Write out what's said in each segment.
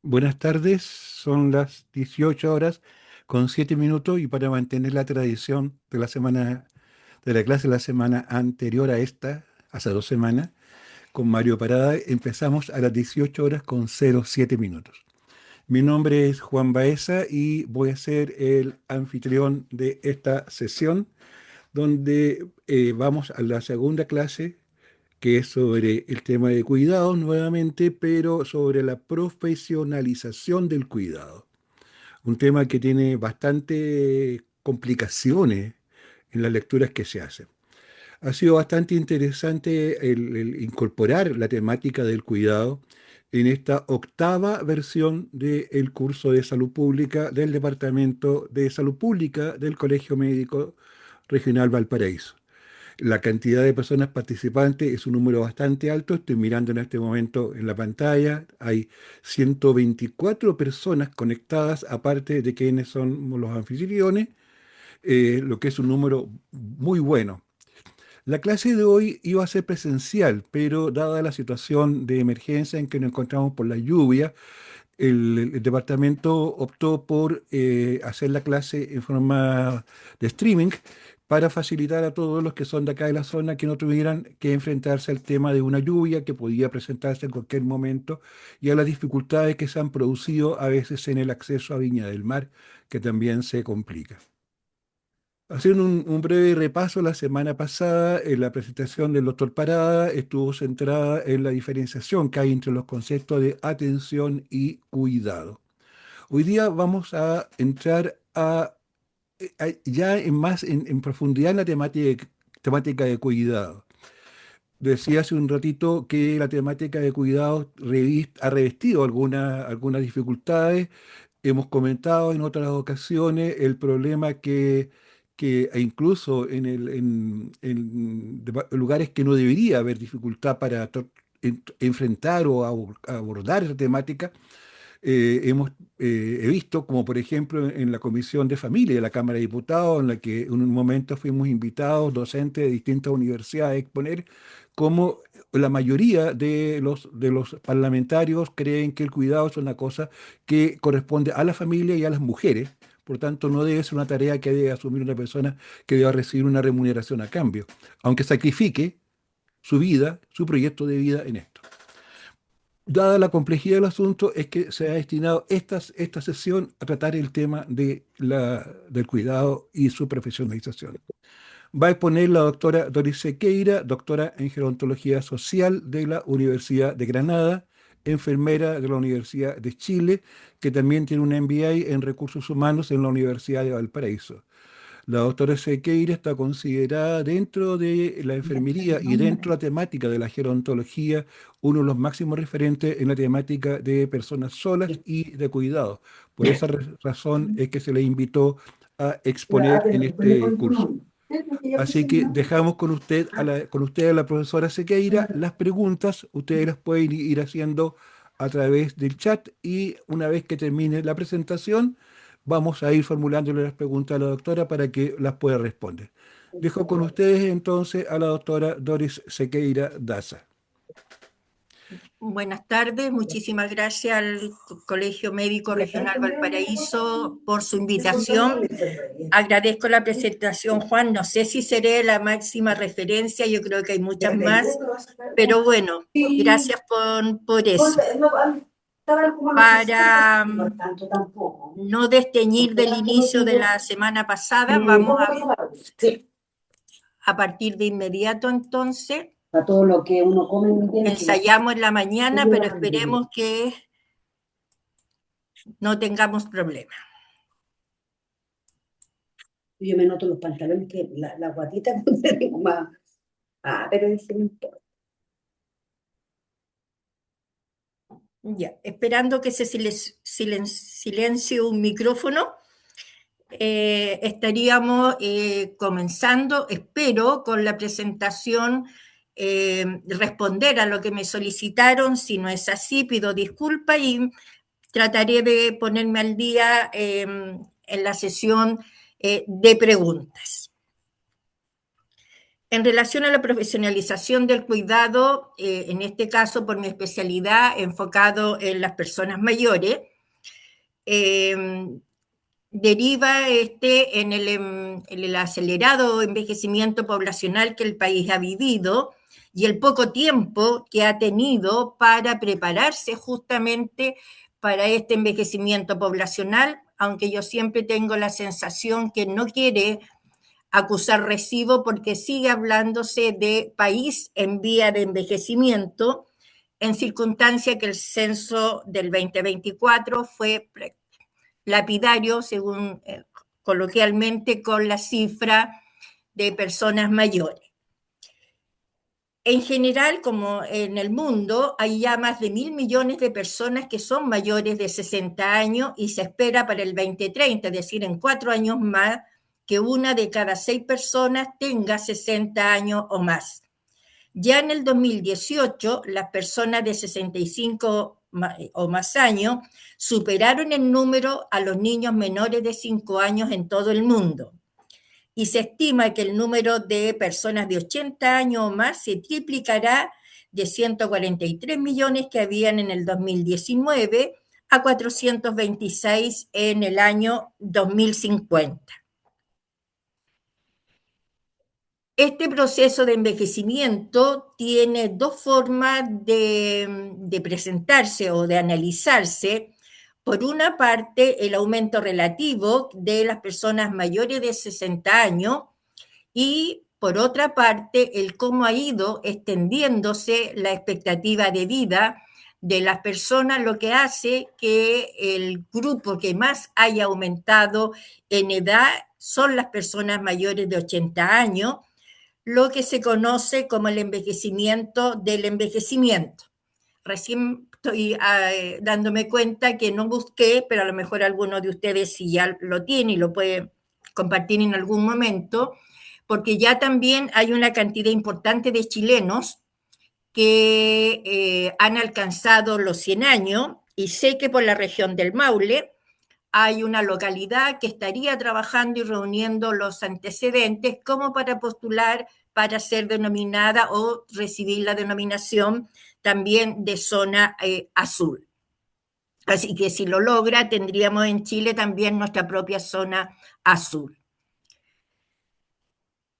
Buenas tardes, son las 18 horas con 7 minutos y para mantener la tradición de la semana, de la clase de la semana anterior a esta, hace 2 semanas, con Mario Parada, empezamos a las 18 horas con 07 minutos. Mi nombre es Juan Baeza y voy a ser el anfitrión de esta sesión donde vamos a la segunda clase que es sobre el tema de cuidados nuevamente, pero sobre la profesionalización del cuidado. Un tema que tiene bastante complicaciones en las lecturas que se hacen. Ha sido bastante interesante el incorporar la temática del cuidado en esta octava versión del curso de salud pública del Departamento de Salud Pública del Colegio Médico Regional Valparaíso. La cantidad de personas participantes es un número bastante alto. Estoy mirando en este momento en la pantalla. Hay 124 personas conectadas, aparte de quienes son los anfitriones, lo que es un número muy bueno. La clase de hoy iba a ser presencial, pero dada la situación de emergencia en que nos encontramos por la lluvia, el departamento optó por hacer la clase en forma de streaming para facilitar a todos los que son de acá de la zona que no tuvieran que enfrentarse al tema de una lluvia que podía presentarse en cualquier momento y a las dificultades que se han producido a veces en el acceso a Viña del Mar, que también se complica. Haciendo un breve repaso, la semana pasada en la presentación del doctor Parada estuvo centrada en la diferenciación que hay entre los conceptos de atención y cuidado. Hoy día vamos a entrar ya en profundidad en la temática de cuidado. Decía hace un ratito que la temática de cuidado ha revestido algunas dificultades. Hemos comentado en otras ocasiones el problema e incluso en lugares que no debería haber dificultad para enfrentar o abordar esa temática, he visto, como por ejemplo en la Comisión de Familia de la Cámara de Diputados, en la que en un momento fuimos invitados docentes de distintas universidades a exponer, cómo la mayoría de los parlamentarios creen que el cuidado es una cosa que corresponde a la familia y a las mujeres. Por tanto, no debe ser una tarea que debe asumir una persona que deba recibir una remuneración a cambio, aunque sacrifique su vida, su proyecto de vida en esto. Dada la complejidad del asunto, es que se ha destinado esta sesión a tratar el tema del cuidado y su profesionalización. Va a exponer la doctora Doris Sequeira, doctora en Gerontología Social de la Universidad de Granada, enfermera de la Universidad de Chile, que también tiene un MBA en Recursos Humanos en la Universidad de Valparaíso. La doctora Sequeira está considerada dentro de la enfermería y dentro de la temática de la gerontología uno de los máximos referentes en la temática de personas solas y de cuidado. Por esa razón es que se le invitó a exponer en este curso. Así que dejamos con usted a la profesora Sequeira. Las preguntas ustedes las pueden ir haciendo a través del chat y una vez que termine la presentación, vamos a ir formulándole las preguntas a la doctora para que las pueda responder. Dejo con ustedes entonces a la doctora Doris Sequeira Daza. Buenas tardes, muchísimas gracias al Colegio Médico Regional Valparaíso por su invitación. Agradezco la presentación, Juan. No sé si seré la máxima referencia, yo creo que hay muchas más, pero bueno, gracias por eso. Para no desteñir del inicio de la semana pasada, vamos a partir de inmediato entonces. Para todo lo que uno come en invierno. Ensayamos en la mañana, pero esperemos que no tengamos problemas. Yo me noto los pantalones que la guatita tengo más. Pero ese no importa. Ya, esperando que se silencie un micrófono, estaríamos comenzando, espero, con la presentación, responder a lo que me solicitaron. Si no es así, pido disculpas y trataré de ponerme al día en la sesión de preguntas. En relación a la profesionalización del cuidado, en este caso por mi especialidad enfocado en las personas mayores, deriva en el acelerado envejecimiento poblacional que el país ha vivido y el poco tiempo que ha tenido para prepararse justamente para este envejecimiento poblacional, aunque yo siempre tengo la sensación que no quiere acusar recibo porque sigue hablándose de país en vía de envejecimiento, en circunstancia que el censo del 2024 fue lapidario, según coloquialmente, con la cifra de personas mayores. En general, como en el mundo, hay ya más de 1.000 millones de personas que son mayores de 60 años y se espera para el 2030, es decir, en 4 años más, que una de cada 6 personas tenga 60 años o más. Ya en el 2018, las personas de 65 o más años superaron en número a los niños menores de 5 años en todo el mundo. Y se estima que el número de personas de 80 años o más se triplicará de 143 millones que habían en el 2019 a 426 en el año 2050. Este proceso de envejecimiento tiene dos formas de presentarse o de analizarse. Por una parte, el aumento relativo de las personas mayores de 60 años y por otra parte, el cómo ha ido extendiéndose la expectativa de vida de las personas, lo que hace que el grupo que más haya aumentado en edad son las personas mayores de 80 años, lo que se conoce como el envejecimiento del envejecimiento. Recién estoy dándome cuenta que no busqué, pero a lo mejor alguno de ustedes si ya lo tiene y lo puede compartir en algún momento, porque ya también hay una cantidad importante de chilenos que han alcanzado los 100 años y sé que por la región del Maule hay una localidad que estaría trabajando y reuniendo los antecedentes como para postular para ser denominada o recibir la denominación también de zona azul. Así que si lo logra, tendríamos en Chile también nuestra propia zona azul.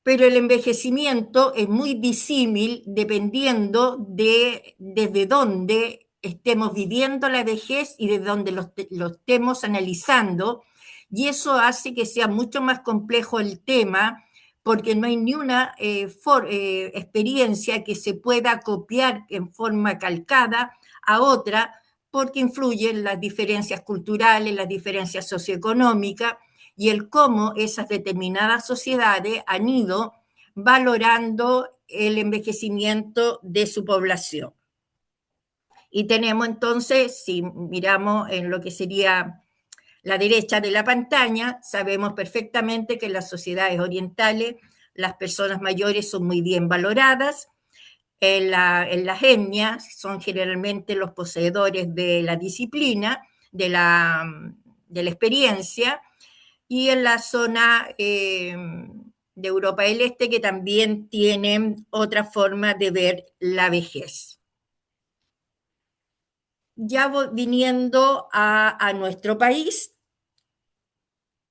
Pero el envejecimiento es muy disímil dependiendo de desde dónde estemos viviendo la vejez y desde dónde lo estemos analizando, y eso hace que sea mucho más complejo el tema, porque no hay ni una experiencia que se pueda copiar en forma calcada a otra, porque influyen las diferencias culturales, las diferencias socioeconómicas, y el cómo esas determinadas sociedades han ido valorando el envejecimiento de su población. Y tenemos entonces, si miramos en lo que sería la derecha de la pantalla, sabemos perfectamente que en las sociedades orientales las personas mayores son muy bien valoradas. En las etnias son generalmente los poseedores de la disciplina, de la experiencia, y en la zona de Europa del Este, que también tienen otra forma de ver la vejez. Ya viniendo a nuestro país,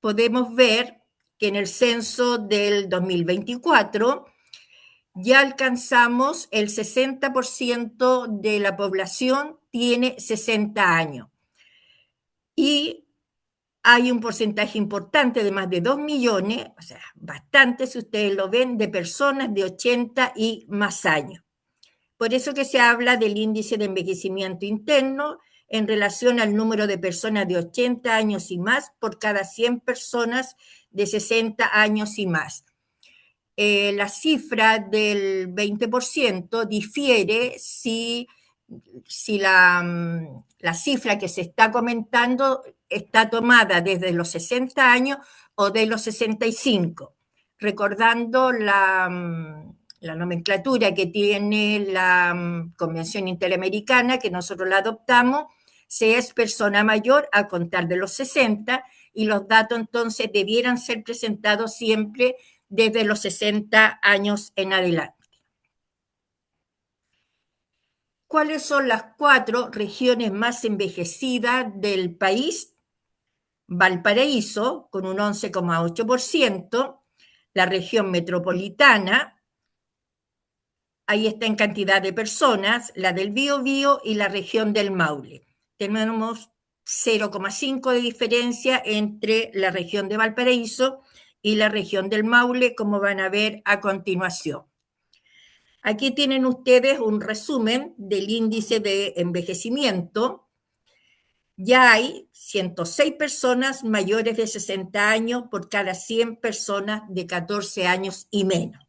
podemos ver que en el censo del 2024 ya alcanzamos el 60% de la población tiene 60 años. Y hay un porcentaje importante de más de 2 millones, o sea, bastante si ustedes lo ven, de personas de 80 y más años. Por eso que se habla del índice de envejecimiento interno en relación al número de personas de 80 años y más por cada 100 personas de 60 años y más. La cifra del 20% difiere si la cifra que se está comentando está tomada desde los 60 años o de los 65, recordando la nomenclatura que tiene la Convención Interamericana, que nosotros la adoptamos, se es persona mayor a contar de los 60, y los datos entonces debieran ser presentados siempre desde los 60 años en adelante. ¿Cuáles son las 4 regiones más envejecidas del país? Valparaíso, con un 11,8%, la región metropolitana, ahí está en cantidad de personas, la del Biobío y la región del Maule. Tenemos 0,5 de diferencia entre la región de Valparaíso y la región del Maule, como van a ver a continuación. Aquí tienen ustedes un resumen del índice de envejecimiento. Ya hay 106 personas mayores de 60 años por cada 100 personas de 14 años y menos.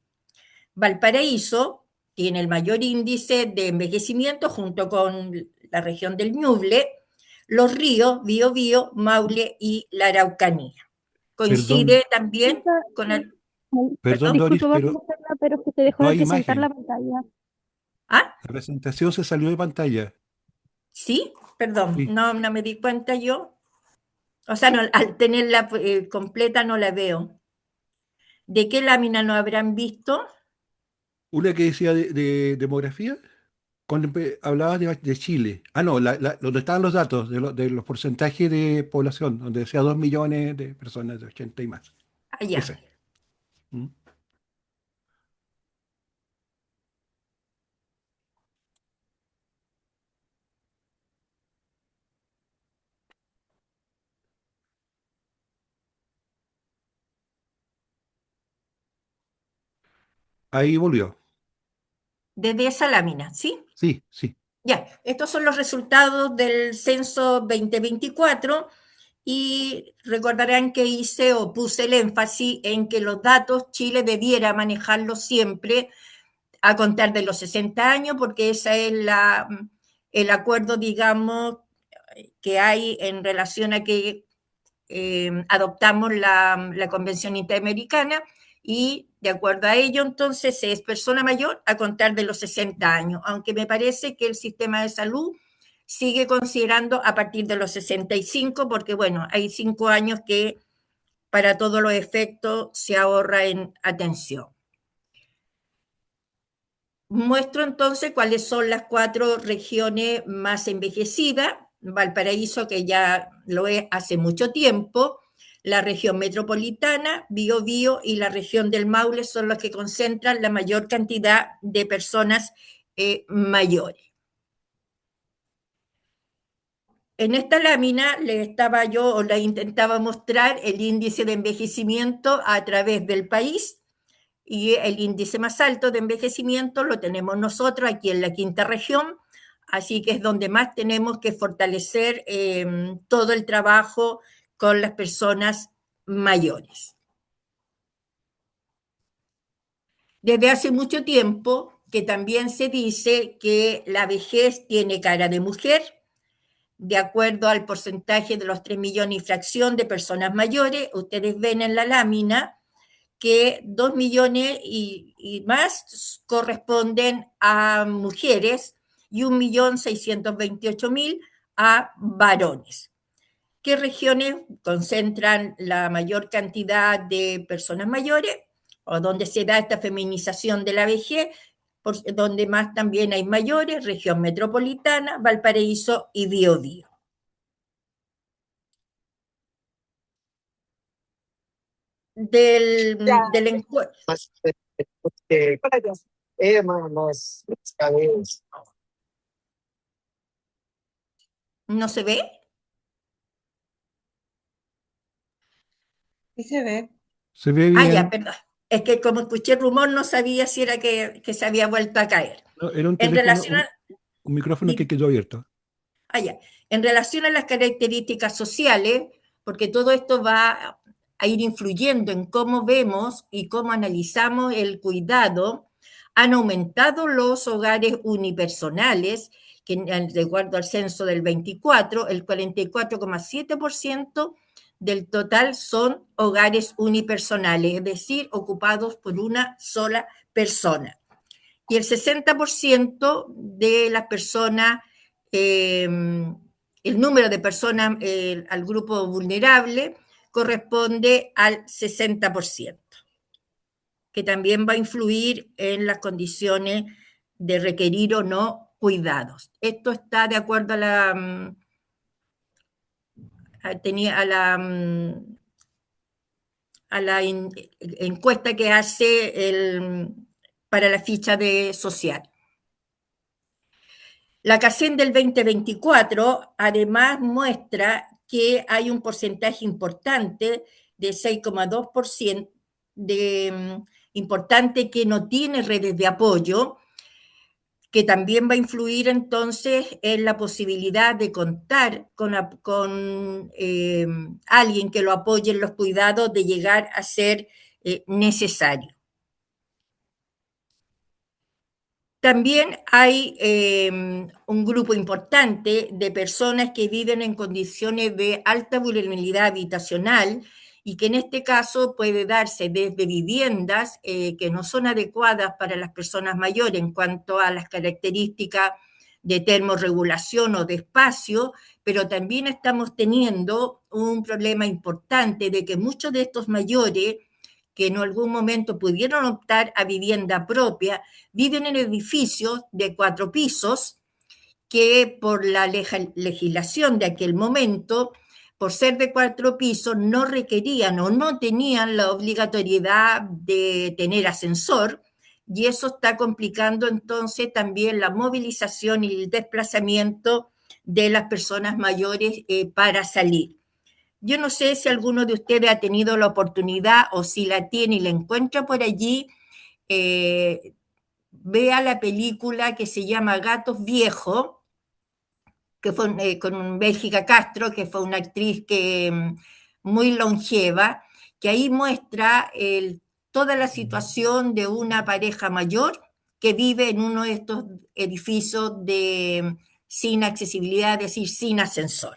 Valparaíso tiene el mayor índice de envejecimiento junto con la región del Ñuble, Los Ríos, Biobío, Maule y la Araucanía. Perdón, Coincide también con el... perdón, ¿Perdón? Doris, Disculpe por pero molestarla, pero es que se dejó no de hay presentar la imagen. pantalla. ¿Ah? La presentación se salió de pantalla. ¿Sí? Perdón, Sí. no me di cuenta yo. O sea, no, al tenerla completa no la veo. ¿De qué lámina no habrán visto? Una que decía de demografía, cuando hablabas de Chile. Ah, no, donde estaban los datos de los porcentajes de población, donde decía 2 millones de personas de 80 y más. Allá. Ese. ¿Mm? Ahí volvió. Desde esa lámina, ¿sí? Sí, sí. Ya, estos son los resultados del censo 2024 y recordarán que hice o puse el énfasis en que los datos Chile debiera manejarlos siempre a contar de los 60 años porque ese es el acuerdo, digamos, que hay en relación a que adoptamos la Convención Interamericana y de acuerdo a ello, entonces, es persona mayor a contar de los 60 años, aunque me parece que el sistema de salud sigue considerando a partir de los 65, porque bueno, hay 5 años que para todos los efectos se ahorra en atención. Muestro entonces cuáles son las 4 regiones más envejecidas. Valparaíso, que ya lo es hace mucho tiempo, la región metropolitana, Biobío y la región del Maule son los que concentran la mayor cantidad de personas mayores. En esta lámina le estaba yo o la intentaba mostrar el índice de envejecimiento a través del país y el índice más alto de envejecimiento lo tenemos nosotros aquí en la quinta región, así que es donde más tenemos que fortalecer todo el trabajo con las personas mayores. Desde hace mucho tiempo que también se dice que la vejez tiene cara de mujer, de acuerdo al porcentaje de los 3 millones y fracción de personas mayores, ustedes ven en la lámina que 2 millones y más corresponden a mujeres y 1.628.000 a varones. ¿Qué regiones concentran la mayor cantidad de personas mayores o donde se da esta feminización de la vejez? Donde más también hay mayores, región metropolitana, Valparaíso y Biobío. Del encuentro. ¿No se ve? Sí se ve. Se ve Ah, ya, bien. perdón. Es que como escuché rumor no sabía si era que se había vuelto a caer. No, era un En teléfono, relación a, un micrófono que quedó abierto. ya. En relación a las características sociales, porque todo esto va a ir influyendo en cómo vemos y cómo analizamos el cuidado, han aumentado los hogares unipersonales, que de acuerdo al censo del 24, el 44,7% del total son hogares unipersonales, es decir, ocupados por una sola persona. Y el 60% de las personas, el número de personas al grupo vulnerable corresponde al 60%. que también va a influir en las condiciones de requerir o no cuidados. Esto está de acuerdo a la encuesta que hace para la ficha social. La CACEN del 2024 además muestra que hay un porcentaje importante de 6,2% importante que no tiene redes de apoyo, que también va a influir entonces en la posibilidad de contar con alguien que lo apoye en los cuidados, de llegar a ser necesario. También hay un grupo importante de personas que viven en condiciones de alta vulnerabilidad habitacional y que en este caso puede darse desde viviendas que no son adecuadas para las personas mayores en cuanto a las características de termorregulación o de espacio, pero también estamos teniendo un problema importante de que muchos de estos mayores que en algún momento pudieron optar a vivienda propia, viven en edificios de 4 pisos que por la legislación de aquel momento, por ser de 4 pisos, no requerían o no tenían la obligatoriedad de tener ascensor, y eso está complicando entonces también la movilización y el desplazamiento de las personas mayores para salir. Yo no sé si alguno de ustedes ha tenido la oportunidad o si la tiene y la encuentra por allí, vea la película que se llama Gatos Viejos, que fue con Bélgica Castro, que fue una actriz muy longeva, que ahí muestra toda la situación de una pareja mayor que vive en uno de estos edificios sin accesibilidad, es decir, sin ascensor,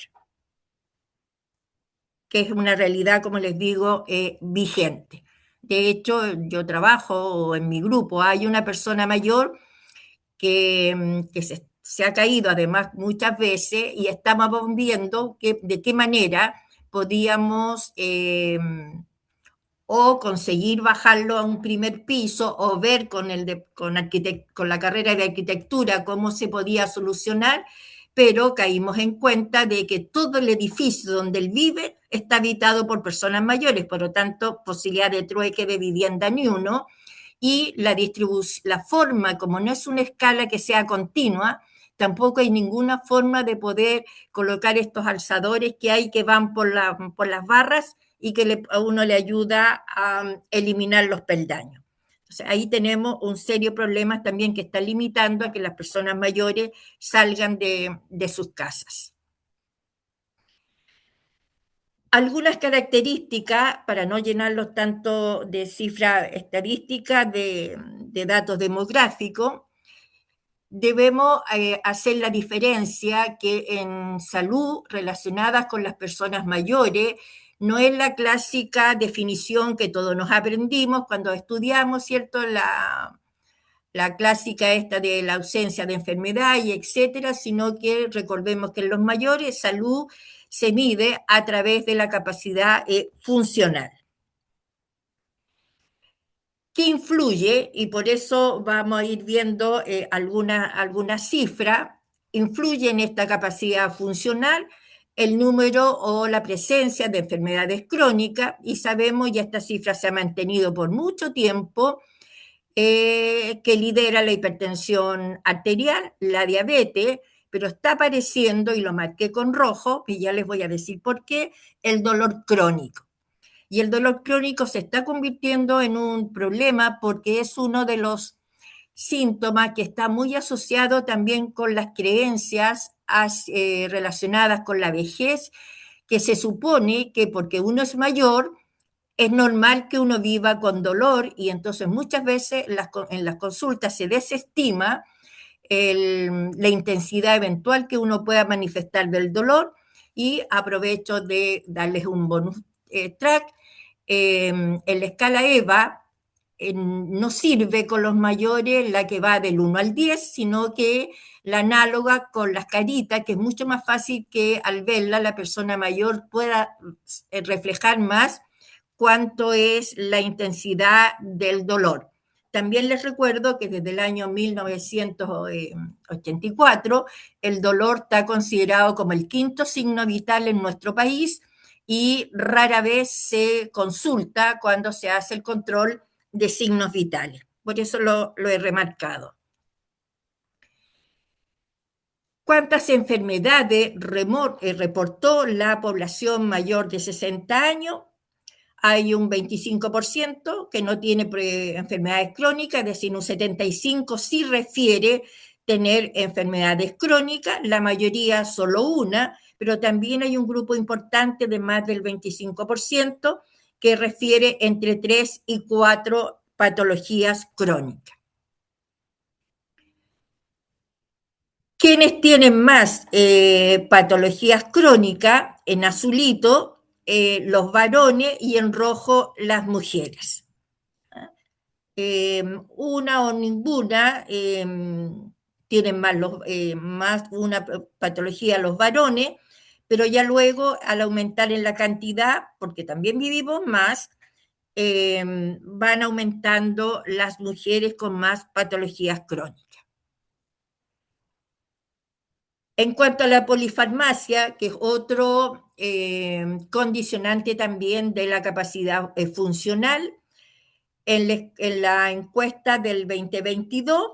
que es una realidad, como les digo, vigente. De hecho, yo trabajo en mi grupo, hay una persona mayor que se ha caído además muchas veces y estamos viendo de qué manera podíamos o conseguir bajarlo a un primer piso o ver con la carrera de arquitectura cómo se podía solucionar, pero caímos en cuenta de que todo el edificio donde él vive está habitado por personas mayores, por lo tanto, posibilidad de trueque de vivienda ni uno, y la forma, como no es una escala que sea continua, tampoco hay ninguna forma de poder colocar estos alzadores que hay que van por las barras y que a uno le ayuda a eliminar los peldaños. Entonces, ahí tenemos un serio problema también que está limitando a que las personas mayores salgan de sus casas. Algunas características, para no llenarlos tanto de cifras estadísticas, de datos demográficos, debemos hacer la diferencia que en salud relacionadas con las personas mayores no es la clásica definición que todos nos aprendimos cuando estudiamos, ¿cierto? La clásica esta de la ausencia de enfermedad y etcétera, sino que recordemos que en los mayores salud se mide a través de la capacidad funcional. ¿Qué influye? Y por eso vamos a ir viendo algunas cifras. Influye en esta capacidad funcional el número o la presencia de enfermedades crónicas, y sabemos, y esta cifra se ha mantenido por mucho tiempo, que lidera la hipertensión arterial, la diabetes, pero está apareciendo, y lo marqué con rojo, y ya les voy a decir por qué, el dolor crónico. Y el dolor crónico se está convirtiendo en un problema porque es uno de los síntomas que está muy asociado también con las creencias relacionadas con la vejez, que se supone que porque uno es mayor, es normal que uno viva con dolor, y entonces muchas veces en las consultas se desestima la intensidad eventual que uno pueda manifestar del dolor, y aprovecho de darles un bonus track. En la escala EVA no sirve con los mayores la que va del 1 al 10, sino que la análoga con las caritas, que es mucho más fácil que al verla la persona mayor pueda reflejar más cuánto es la intensidad del dolor. También les recuerdo que desde el año 1984 el dolor está considerado como el quinto signo vital en nuestro país y rara vez se consulta cuando se hace el control de signos vitales. Por eso lo he remarcado. ¿Cuántas enfermedades reportó la población mayor de 60 años? Hay un 25% que no tiene enfermedades crónicas, es decir, un 75% sí refiere tener enfermedades crónicas, la mayoría solo una, pero también hay un grupo importante de más del 25% que refiere entre 3 y 4 patologías crónicas. ¿Quiénes tienen más patologías crónicas? En azulito, los varones y en rojo las mujeres. Una o ninguna tienen más una patología los varones, pero ya luego al aumentar en la cantidad, porque también vivimos más, van aumentando las mujeres con más patologías crónicas. En cuanto a la polifarmacia, que es otro condicionante también de la capacidad funcional, en la encuesta del 2022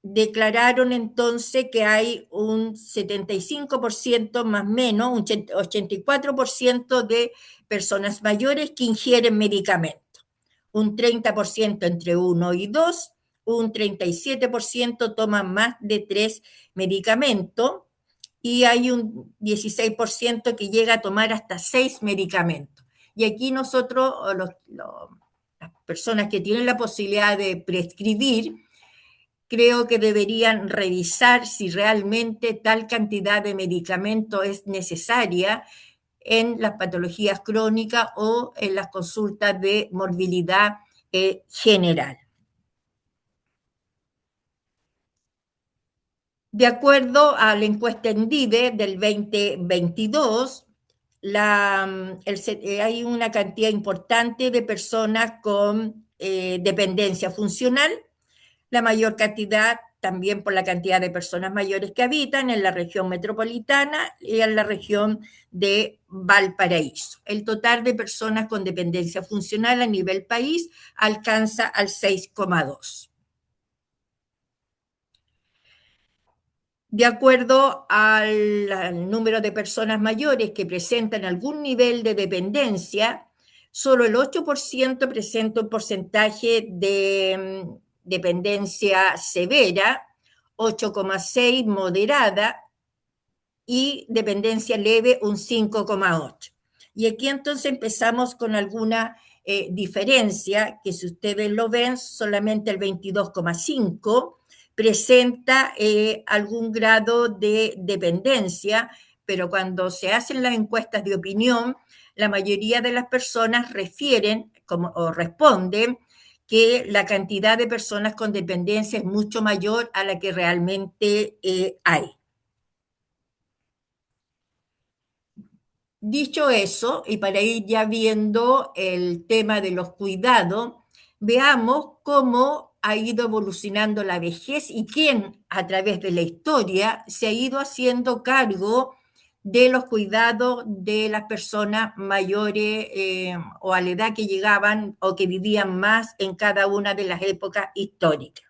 declararon entonces que hay un 75% más o menos, un 84% de personas mayores que ingieren medicamentos, un 30% entre 1 y 2, un 37% toman más de 3 medicamentos y hay un 16% que llega a tomar hasta 6 medicamentos. Y aquí nosotros, las personas que tienen la posibilidad de prescribir, creo que deberían revisar si realmente tal cantidad de medicamento es necesaria en las patologías crónicas o en las consultas de morbilidad general. De acuerdo a la encuesta ENDIDE del 2022, hay una cantidad importante de personas con dependencia funcional, la mayor cantidad también por la cantidad de personas mayores que habitan en la región metropolitana y en la región de Valparaíso. El total de personas con dependencia funcional a nivel país alcanza al 6,2%. De acuerdo al número de personas mayores que presentan algún nivel de dependencia, solo el 8% presenta un porcentaje de dependencia severa, 8,6% moderada y dependencia leve un 5,8%. Y aquí entonces empezamos con alguna diferencia, que si ustedes lo ven, solamente el 22,5% presenta algún grado de dependencia, pero cuando se hacen las encuestas de opinión, la mayoría de las personas refieren o responden que la cantidad de personas con dependencia es mucho mayor a la que realmente hay. Dicho eso, y para ir ya viendo el tema de los cuidados, veamos cómo ha ido evolucionando la vejez y quién a través de la historia se ha ido haciendo cargo de los cuidados de las personas mayores o a la edad que llegaban o que vivían más en cada una de las épocas históricas.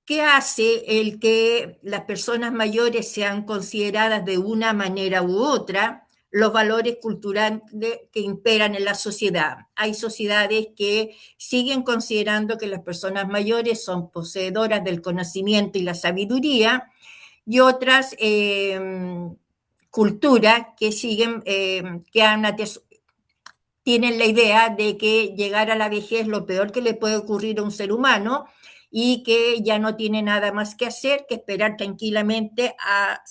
¿Qué hace el que las personas mayores sean consideradas de una manera u otra? Los valores culturales que imperan en la sociedad. Hay sociedades que siguen considerando que las personas mayores son poseedoras del conocimiento y la sabiduría, y otras culturas que siguen, tienen la idea de que llegar a la vejez es lo peor que le puede ocurrir a un ser humano y que ya no tiene nada más que hacer que esperar tranquilamente a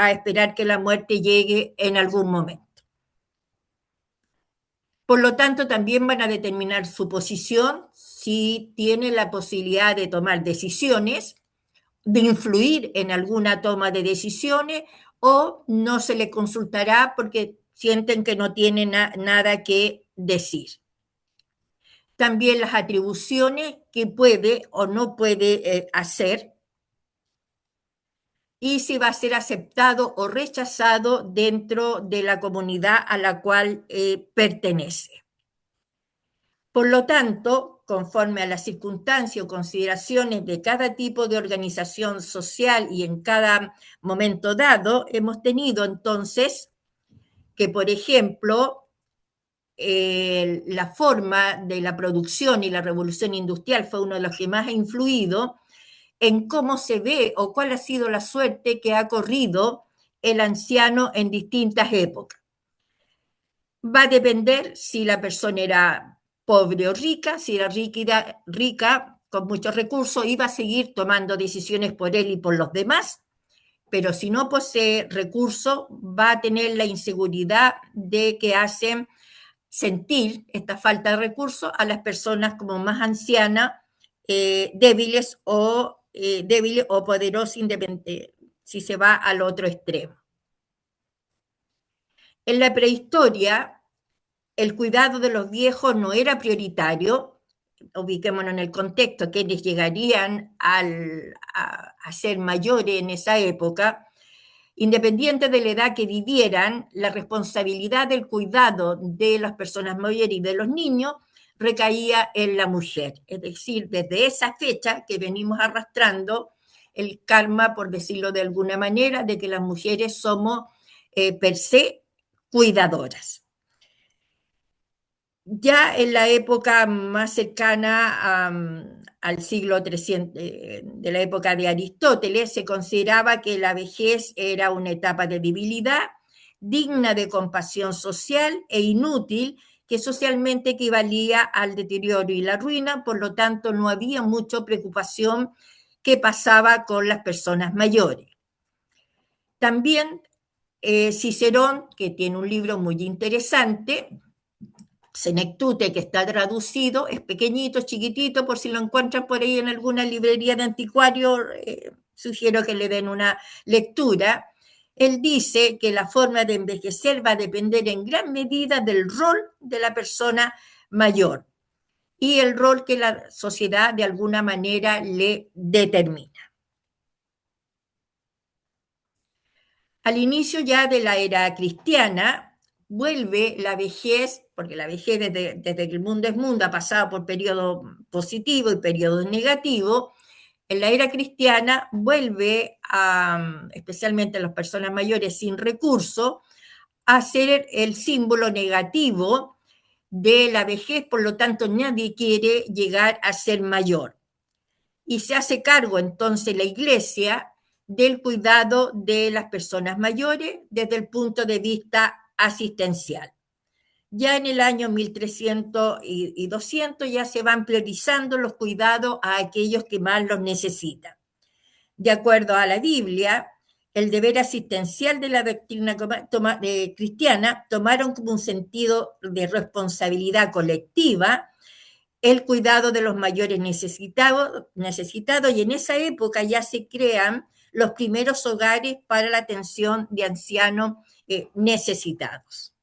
esperar que la muerte llegue en algún momento. Por lo tanto, también van a determinar su posición, si tiene la posibilidad de tomar decisiones, de influir en alguna toma de decisiones o no se le consultará porque sienten que no tiene nada que decir. También las atribuciones que puede o no puede hacer, y si va a ser aceptado o rechazado dentro de la comunidad a la cual pertenece. Por lo tanto, conforme a las circunstancias o consideraciones de cada tipo de organización social y en cada momento dado, hemos tenido entonces que, por ejemplo, la forma de la producción y la revolución industrial fue uno de los que más ha influido en cómo se ve o cuál ha sido la suerte que ha corrido el anciano en distintas épocas. Va a depender si la persona era pobre o rica. Si era rica con muchos recursos, iba a seguir tomando decisiones por él y por los demás, pero si no posee recursos, va a tener la inseguridad de que hacen sentir esta falta de recursos a las personas como más ancianas, débiles o poderosas, si se va al otro extremo. En la prehistoria, el cuidado de los viejos no era prioritario. Ubiquémonos en el contexto, quienes llegarían a ser mayores en esa época, independiente de la edad que vivieran, la responsabilidad del cuidado de las personas mayores y de los niños recaía en la mujer. Es decir, desde esa fecha que venimos arrastrando el karma, por decirlo de alguna manera, de que las mujeres somos per se cuidadoras. Ya en la época más cercana al siglo 300, de la época de Aristóteles, se consideraba que la vejez era una etapa de debilidad, digna de compasión social e inútil, que socialmente equivalía al deterioro y la ruina. Por lo tanto, no había mucha preocupación que pasaba con las personas mayores. También Cicerón, que tiene un libro muy interesante, Senectute, que está traducido, es pequeñito, chiquitito, por si lo encuentran por ahí en alguna librería de anticuario, sugiero que le den una lectura. Él dice que la forma de envejecer va a depender en gran medida del rol de la persona mayor y el rol que la sociedad de alguna manera le determina. Al inicio ya de la era cristiana, vuelve la vejez, porque la vejez desde que el mundo es mundo ha pasado por periodos positivos y periodos negativos. En la era cristiana vuelve, especialmente a las personas mayores sin recursos, a ser el símbolo negativo de la vejez. Por lo tanto, nadie quiere llegar a ser mayor. Y se hace cargo entonces la Iglesia del cuidado de las personas mayores desde el punto de vista asistencial. Ya en el año 1300 y 200 ya se van priorizando los cuidados a aquellos que más los necesitan. De acuerdo a la Biblia, el deber asistencial de la doctrina cristiana tomaron como un sentido de responsabilidad colectiva el cuidado de los mayores necesitados, y en esa época ya se crean los primeros hogares para la atención de ancianos necesitados.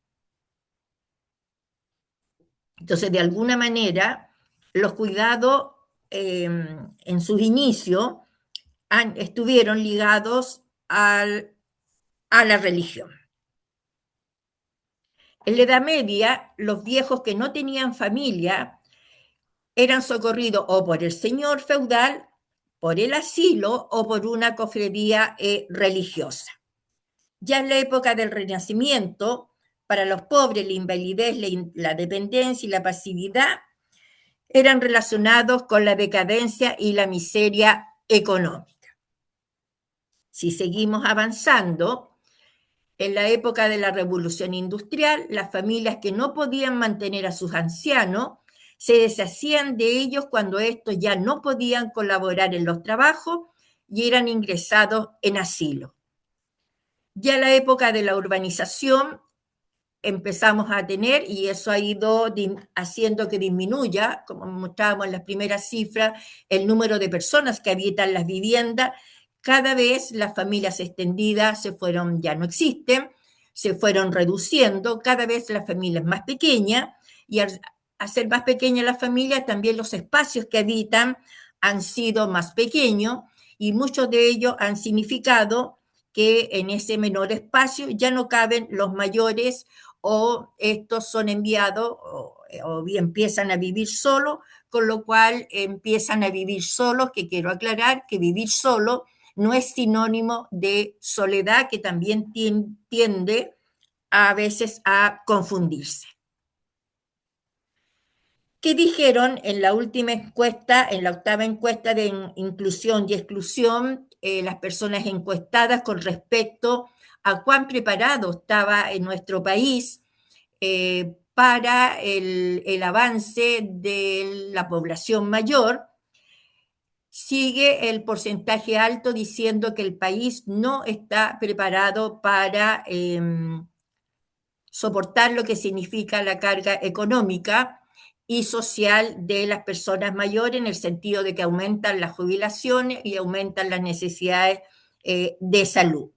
Entonces, de alguna manera, los cuidados en sus inicios estuvieron ligados a la religión. En la Edad Media, los viejos que no tenían familia eran socorridos o por el señor feudal, por el asilo o por una cofradía religiosa. Ya en la época del Renacimiento, para los pobres la invalidez, la dependencia y la pasividad eran relacionados con la decadencia y la miseria económica. Si seguimos avanzando, en la época de la Revolución Industrial, las familias que no podían mantener a sus ancianos se deshacían de ellos cuando estos ya no podían colaborar en los trabajos y eran ingresados en asilo. Ya en la época de la urbanización empezamos a tener, y eso ha ido haciendo que disminuya, como mostrábamos en las primeras cifras, el número de personas que habitan las viviendas cada vez las familias extendidas ya no existen, se fueron reduciendo, cada vez la familia es más pequeña, y al ser más pequeña la familia, también los espacios que habitan han sido más pequeños, y muchos de ellos han significado que en ese menor espacio ya no caben los mayores, o estos son enviados o bien empiezan a vivir solos, con lo cual empiezan a vivir solos, que quiero aclarar que vivir solo no es sinónimo de soledad, que también tiende a veces a confundirse. ¿Qué dijeron en la última encuesta, en la octava encuesta de inclusión y exclusión, las personas encuestadas con respecto a cuán preparado estaba en nuestro país para el avance de la población mayor? Sigue el porcentaje alto diciendo que el país no está preparado para soportar lo que significa la carga económica y social de las personas mayores, en el sentido de que aumentan las jubilaciones y aumentan las necesidades de salud.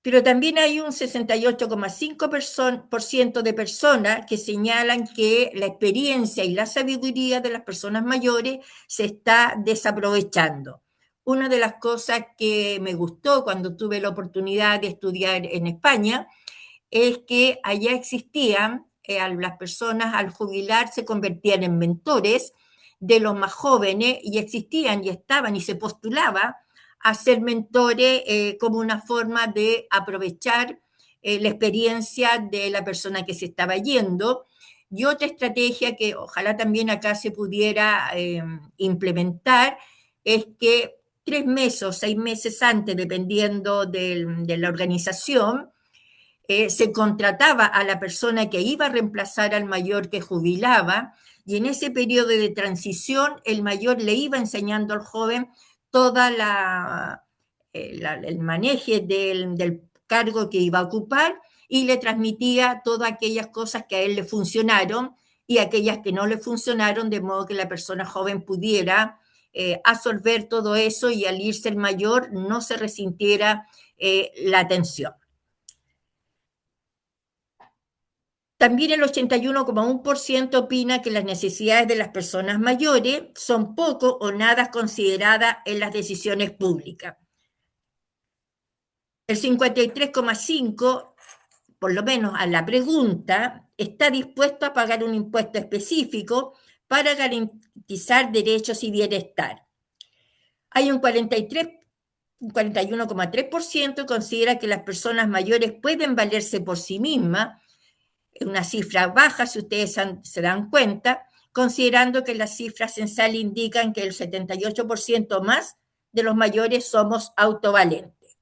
Pero también hay un 68,5% de personas que señalan que la experiencia y la sabiduría de las personas mayores se está desaprovechando. Una de las cosas que me gustó cuando tuve la oportunidad de estudiar en España es que allá existían, las personas al jubilar se convertían en mentores de los más jóvenes, y existían y estaban y se postulaba a ser mentores como una forma de aprovechar la experiencia de la persona que se estaba yendo. Y otra estrategia que ojalá también acá se pudiera implementar es que 3 meses o 6 meses antes, dependiendo de la organización, se contrataba a la persona que iba a reemplazar al mayor que jubilaba, y en ese periodo de transición el mayor le iba enseñando al joven toda el manejo del cargo que iba a ocupar, y le transmitía todas aquellas cosas que a él le funcionaron y aquellas que no le funcionaron, de modo que la persona joven pudiera absorber todo eso, y al irse el mayor no se resintiera la tensión. También el 81,1% opina que las necesidades de las personas mayores son poco o nada consideradas en las decisiones públicas. El 53,5%, por lo menos a la pregunta, está dispuesto a pagar un impuesto específico para garantizar derechos y bienestar. Hay un 41,3% considera que las personas mayores pueden valerse por sí mismas, una cifra baja si ustedes se dan cuenta, considerando que las cifras censales indican que el 78% más de los mayores somos autovalentes.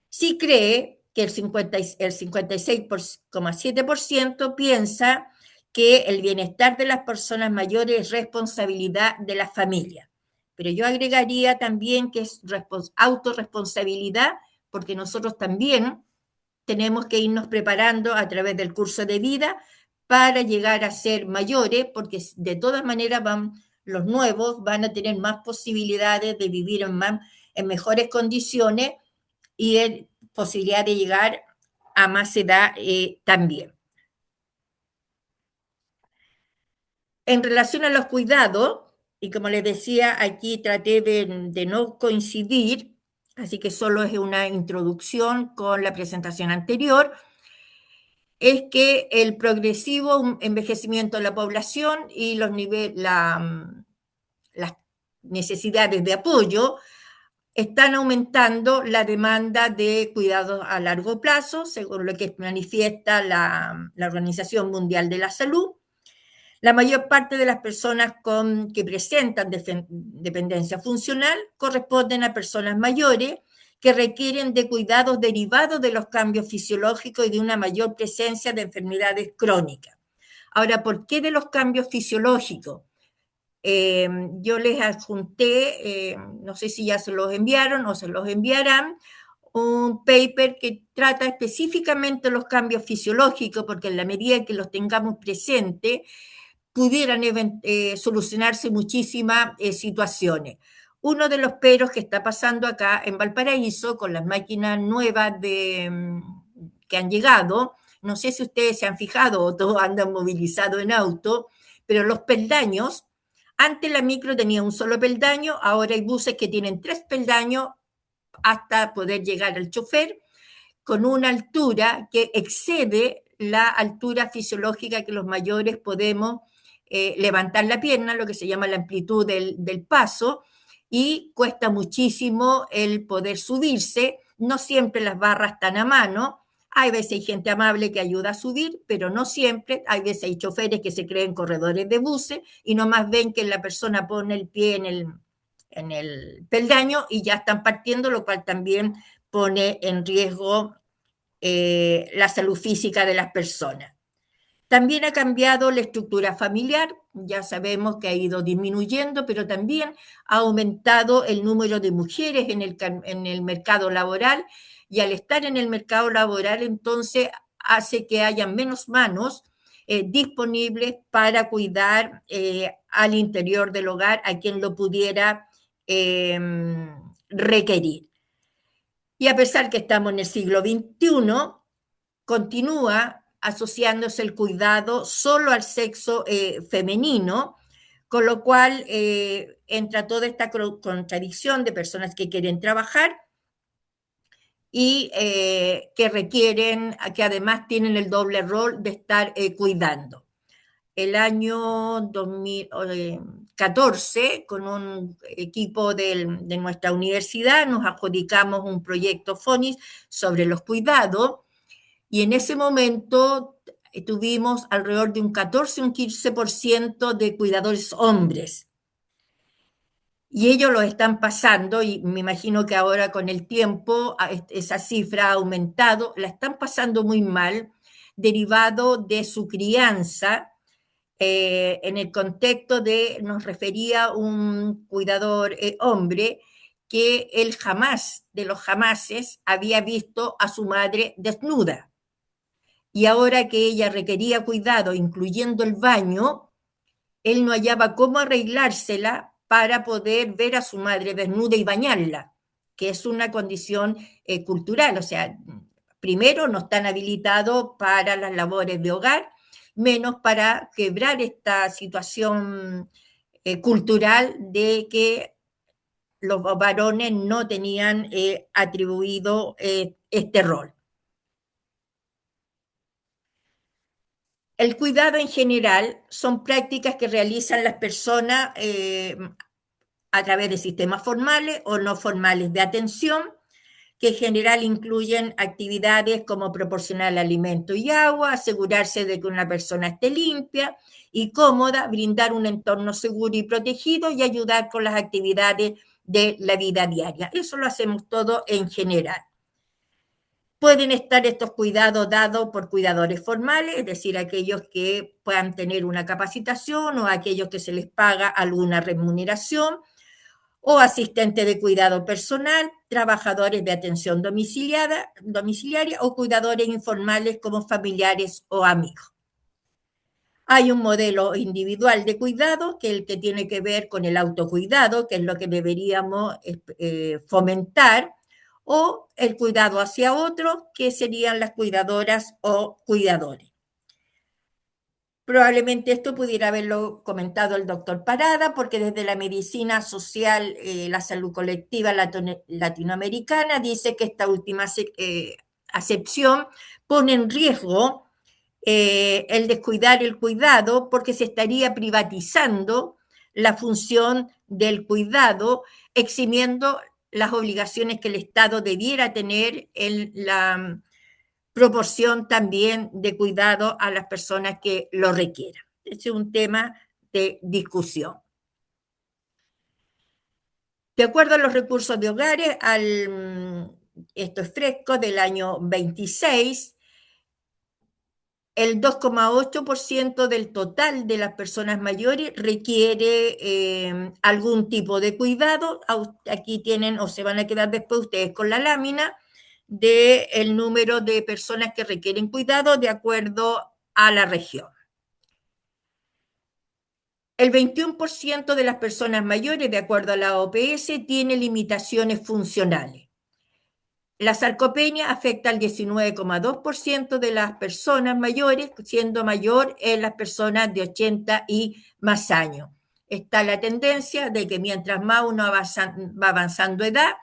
Sí cree que el 56,7% piensa que el bienestar de las personas mayores es responsabilidad de la familia. Pero yo agregaría también que es autorresponsabilidad, porque nosotros también tenemos que irnos preparando a través del curso de vida para llegar a ser mayores, porque de todas maneras los nuevos van a tener más posibilidades de vivir en mejores condiciones, y posibilidad de llegar a más edad también. En relación a los cuidados, y como les decía, aquí traté de no coincidir, así que solo es una introducción con la presentación anterior, es que el progresivo envejecimiento de la población y las necesidades de apoyo están aumentando la demanda de cuidados a largo plazo, según lo que manifiesta la Organización Mundial de la Salud. La mayor parte de las personas que presentan dependencia funcional corresponden a personas mayores que requieren de cuidados derivados de los cambios fisiológicos y de una mayor presencia de enfermedades crónicas. Ahora, ¿por qué de los cambios fisiológicos? Yo les adjunté, no sé si ya se los enviaron o se los enviarán, un paper que trata específicamente los cambios fisiológicos, porque en la medida que los tengamos presentes, pudieran solucionarse muchísimas situaciones. Uno de los peros que está pasando acá en Valparaíso con las máquinas nuevas que han llegado, no sé si ustedes se han fijado o todos andan movilizados en auto, pero los peldaños, antes la micro tenía un solo peldaño, ahora hay buses que tienen 3 peldaños hasta poder llegar al chofer, con una altura que excede la altura fisiológica que los mayores podemos levantar la pierna, lo que se llama la amplitud del paso, y cuesta muchísimo el poder subirse. No siempre las barras están a mano. Hay veces hay gente amable que ayuda a subir, pero no siempre. Hay veces hay choferes que se creen corredores de buses y nomás ven que la persona pone el pie en el peldaño y ya están partiendo, lo cual también pone en riesgo la salud física de las personas. También ha cambiado la estructura familiar, ya sabemos que ha ido disminuyendo, pero también ha aumentado el número de mujeres en el mercado laboral, y al estar en el mercado laboral entonces hace que haya menos manos disponibles para cuidar al interior del hogar a quien lo pudiera requerir. Y a pesar que estamos en el siglo XXI, continúa asociándose el cuidado solo al sexo femenino, con lo cual entra toda esta contradicción de personas que quieren trabajar y que requieren, que además tienen el doble rol de estar cuidando. El año 2014, con un equipo de nuestra universidad, nos adjudicamos un proyecto FONIS sobre los cuidados, y en ese momento tuvimos alrededor de un 14, un 15% de cuidadores hombres. Y ellos lo están pasando, y me imagino que ahora con el tiempo esa cifra ha aumentado, la están pasando muy mal, derivado de su crianza. En el contexto nos refería un cuidador hombre, que él jamás, de los jamases, había visto a su madre desnuda. Y ahora que ella requería cuidado, incluyendo el baño, él no hallaba cómo arreglársela para poder ver a su madre desnuda y bañarla, que es una condición cultural. O sea, primero no están habilitados para las labores de hogar, menos para quebrar esta situación cultural de que los varones no tenían atribuido este rol. El cuidado en general son prácticas que realizan las personas a través de sistemas formales o no formales de atención, que en general incluyen actividades como proporcionar alimento y agua, asegurarse de que una persona esté limpia y cómoda, brindar un entorno seguro y protegido y ayudar con las actividades de la vida diaria. Eso lo hacemos todo en general. Pueden estar estos cuidados dados por cuidadores formales, es decir, aquellos que puedan tener una capacitación o aquellos que se les paga alguna remuneración, o asistentes de cuidado personal, trabajadores de atención domiciliaria o cuidadores informales como familiares o amigos. Hay un modelo individual de cuidado, que es el que tiene que ver con el autocuidado, que es lo que deberíamos fomentar, o el cuidado hacia otros, que serían las cuidadoras o cuidadores. Probablemente esto pudiera haberlo comentado el doctor Parada, porque desde la medicina social, la salud colectiva latinoamericana, dice que esta última acepción pone en riesgo el descuidar el cuidado, porque se estaría privatizando la función del cuidado, eximiendo las obligaciones que el Estado debiera tener en la proporción también de cuidado a las personas que lo requieran. Este es un tema de discusión. De acuerdo a los recursos de hogares, esto es fresco del año 26, el 2,8% del total de las personas mayores requiere algún tipo de cuidado. Aquí tienen, o se van a quedar después ustedes con la lámina, del número de personas que requieren cuidado de acuerdo a la región. El 21% de las personas mayores, de acuerdo a la OPS, tiene limitaciones funcionales. La sarcopenia afecta al 19,2% de las personas mayores, siendo mayor en las personas de 80 y más años. Está la tendencia de que mientras más uno va avanzando edad,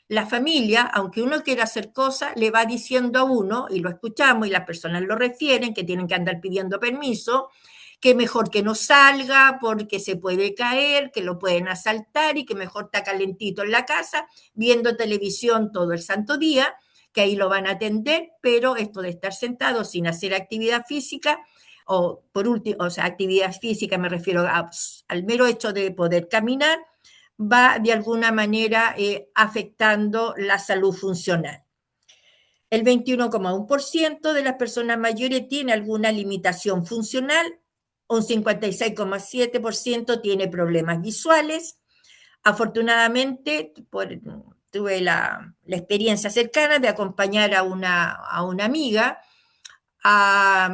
la familia, aunque uno quiera hacer cosas, le va diciendo a uno, y lo escuchamos y las personas lo refieren, que tienen que andar pidiendo permiso, que mejor que no salga porque se puede caer, que lo pueden asaltar y que mejor está calentito en la casa, viendo televisión todo el santo día, que ahí lo van a atender, pero esto de estar sentado sin hacer actividad física, o por último, o sea, actividad física me refiero al mero hecho de poder caminar, va de alguna manera afectando la salud funcional. El 21,1% de las personas mayores tiene alguna limitación funcional, un 56,7% tiene problemas visuales. Afortunadamente, tuve la experiencia cercana de acompañar a una amiga a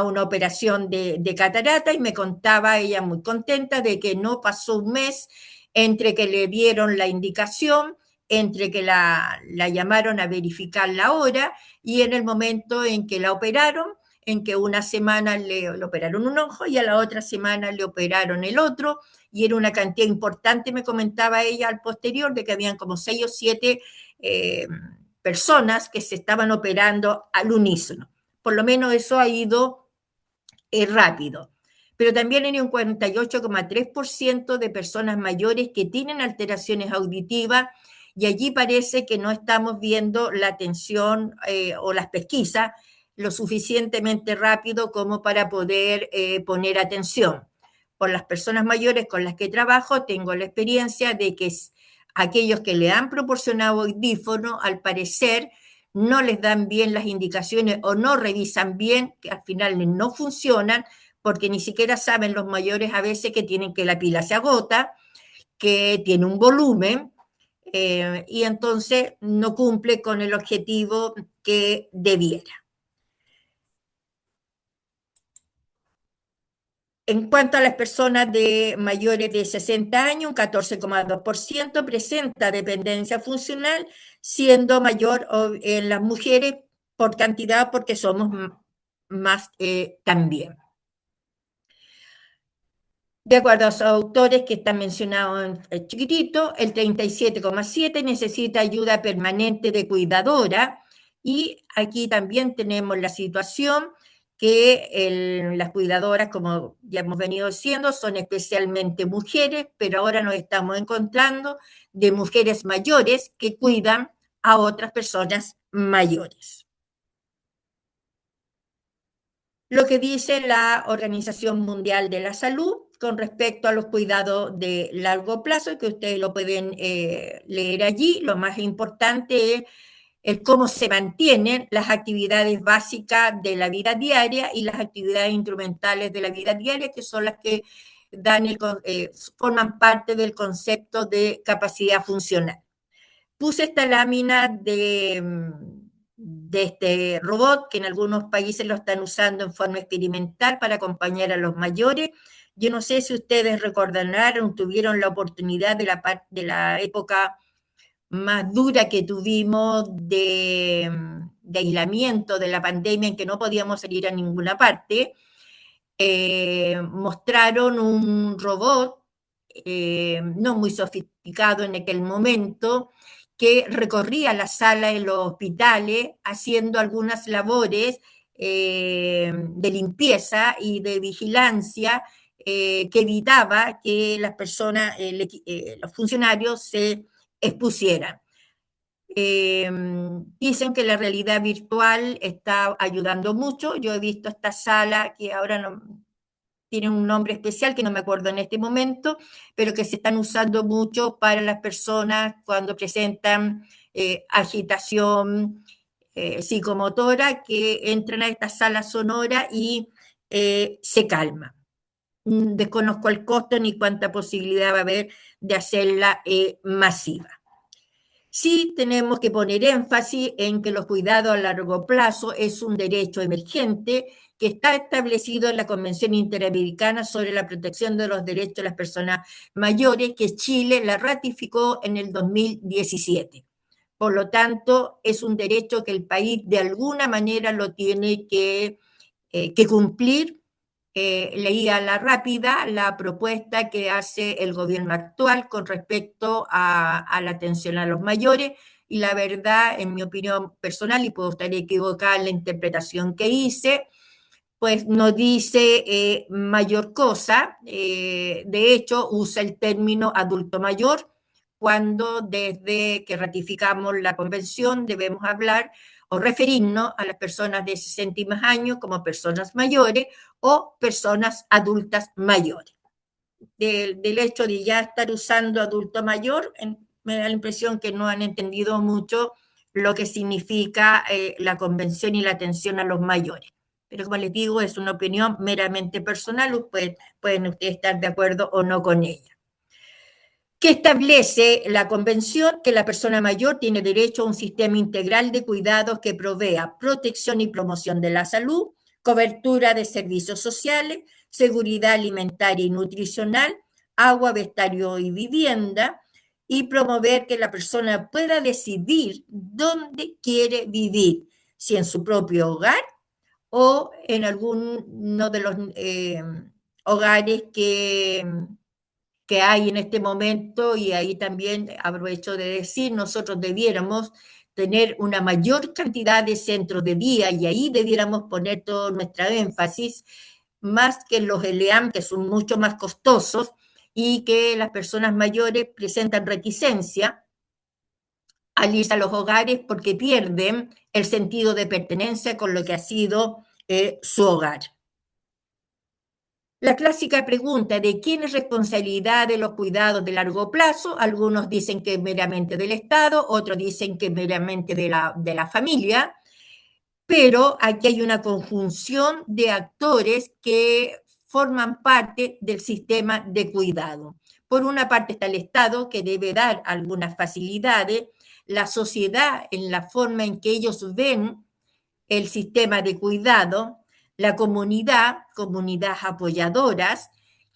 una operación de catarata y me contaba ella muy contenta de que no pasó un mes entre que le dieron la indicación, entre que la llamaron a verificar la hora y en el momento en que la operaron, en que una semana le operaron un ojo y a la otra semana le operaron el otro, y era una cantidad importante, me comentaba ella al posterior, de que habían como 6 o 7 personas que se estaban operando al unísono. Por lo menos eso ha ido rápido. Pero también hay un 48,3% de personas mayores que tienen alteraciones auditivas y allí parece que no estamos viendo la atención o las pesquisas lo suficientemente rápido como para poder poner atención. Por las personas mayores con las que trabajo tengo la experiencia de que aquellos que le han proporcionado audífono, al parecer, no les dan bien las indicaciones o no revisan bien, que al final no funcionan, porque ni siquiera saben los mayores a veces que tienen que la pila se agota, que tiene un volumen, y entonces no cumple con el objetivo que debiera. En cuanto a las personas de mayores de 60 años, un 14,2% presenta dependencia funcional, siendo mayor en las mujeres por cantidad, porque somos más también. De acuerdo a los autores que están mencionados en chiquitito, el 37,7% necesita ayuda permanente de cuidadora, y aquí también tenemos la situación que las cuidadoras, como ya hemos venido diciendo, son especialmente mujeres, pero ahora nos estamos encontrando de mujeres mayores que cuidan a otras personas mayores. Lo que dice la Organización Mundial de la Salud con respecto a los cuidados de largo plazo, que ustedes lo pueden leer allí. Lo más importante es el cómo se mantienen las actividades básicas de la vida diaria y las actividades instrumentales de la vida diaria, que son las que forman parte del concepto de capacidad funcional. Puse esta lámina de este robot, que en algunos países lo están usando en forma experimental para acompañar a los mayores. Yo no sé si ustedes recordarán, tuvieron la oportunidad de la época más dura que tuvimos de aislamiento de la pandemia, en que no podíamos salir a ninguna parte. Mostraron un robot no muy sofisticado en aquel momento, que recorría la sala de los hospitales haciendo algunas labores de limpieza y de vigilancia que evitaba que las personas, los funcionarios se expusieran. Dicen que la realidad virtual está ayudando mucho. Yo he visto esta sala que ahora no, tiene un nombre especial que no me acuerdo en este momento, pero que se están usando mucho para las personas cuando presentan agitación psicomotora, que entran a esta sala sonora y se calman. Desconozco el costo ni cuánta posibilidad va a haber de hacerla masiva. Sí tenemos que poner énfasis en que los cuidados a largo plazo es un derecho emergente que está establecido en la Convención Interamericana sobre la Protección de los Derechos de las Personas Mayores, que Chile la ratificó en el 2017. Por lo tanto, es un derecho que el país de alguna manera lo tiene que cumplir. Leí a la rápida la propuesta que hace el gobierno actual con respecto a la atención a los mayores, y la verdad, en mi opinión personal, y puedo estar equivocada en la interpretación que hice, pues no dice mayor cosa. De hecho, usa el término adulto mayor, cuando desde que ratificamos la convención debemos hablar o referirnos a las personas de 60 y más años como personas mayores o personas adultas mayores. Del hecho de ya estar usando adulto mayor, me da la impresión que no han entendido mucho lo que significa la convención y la atención a los mayores. Pero como les digo, es una opinión meramente personal, pueden ustedes estar de acuerdo o no con ella. Que establece la convención que la persona mayor tiene derecho a un sistema integral de cuidados que provea protección y promoción de la salud, cobertura de servicios sociales, seguridad alimentaria y nutricional, agua, vestuario y vivienda, y promover que la persona pueda decidir dónde quiere vivir, si en su propio hogar o en alguno de los hogares que hay en este momento. Y ahí también aprovecho de decir, nosotros debiéramos tener una mayor cantidad de centros de día, y ahí debiéramos poner todo nuestro énfasis, más que los ELEAM, que son mucho más costosos y que las personas mayores presentan reticencia al irse a los hogares porque pierden el sentido de pertenencia con lo que ha sido su hogar. La clásica pregunta de quién es responsabilidad de los cuidados de largo plazo, algunos dicen que es meramente del Estado, otros dicen que es meramente de la familia, pero aquí hay una conjunción de actores que forman parte del sistema de cuidado. Por una parte está el Estado, que debe dar algunas facilidades, la sociedad en la forma en que ellos ven el sistema de cuidado, la comunidad, comunidades apoyadoras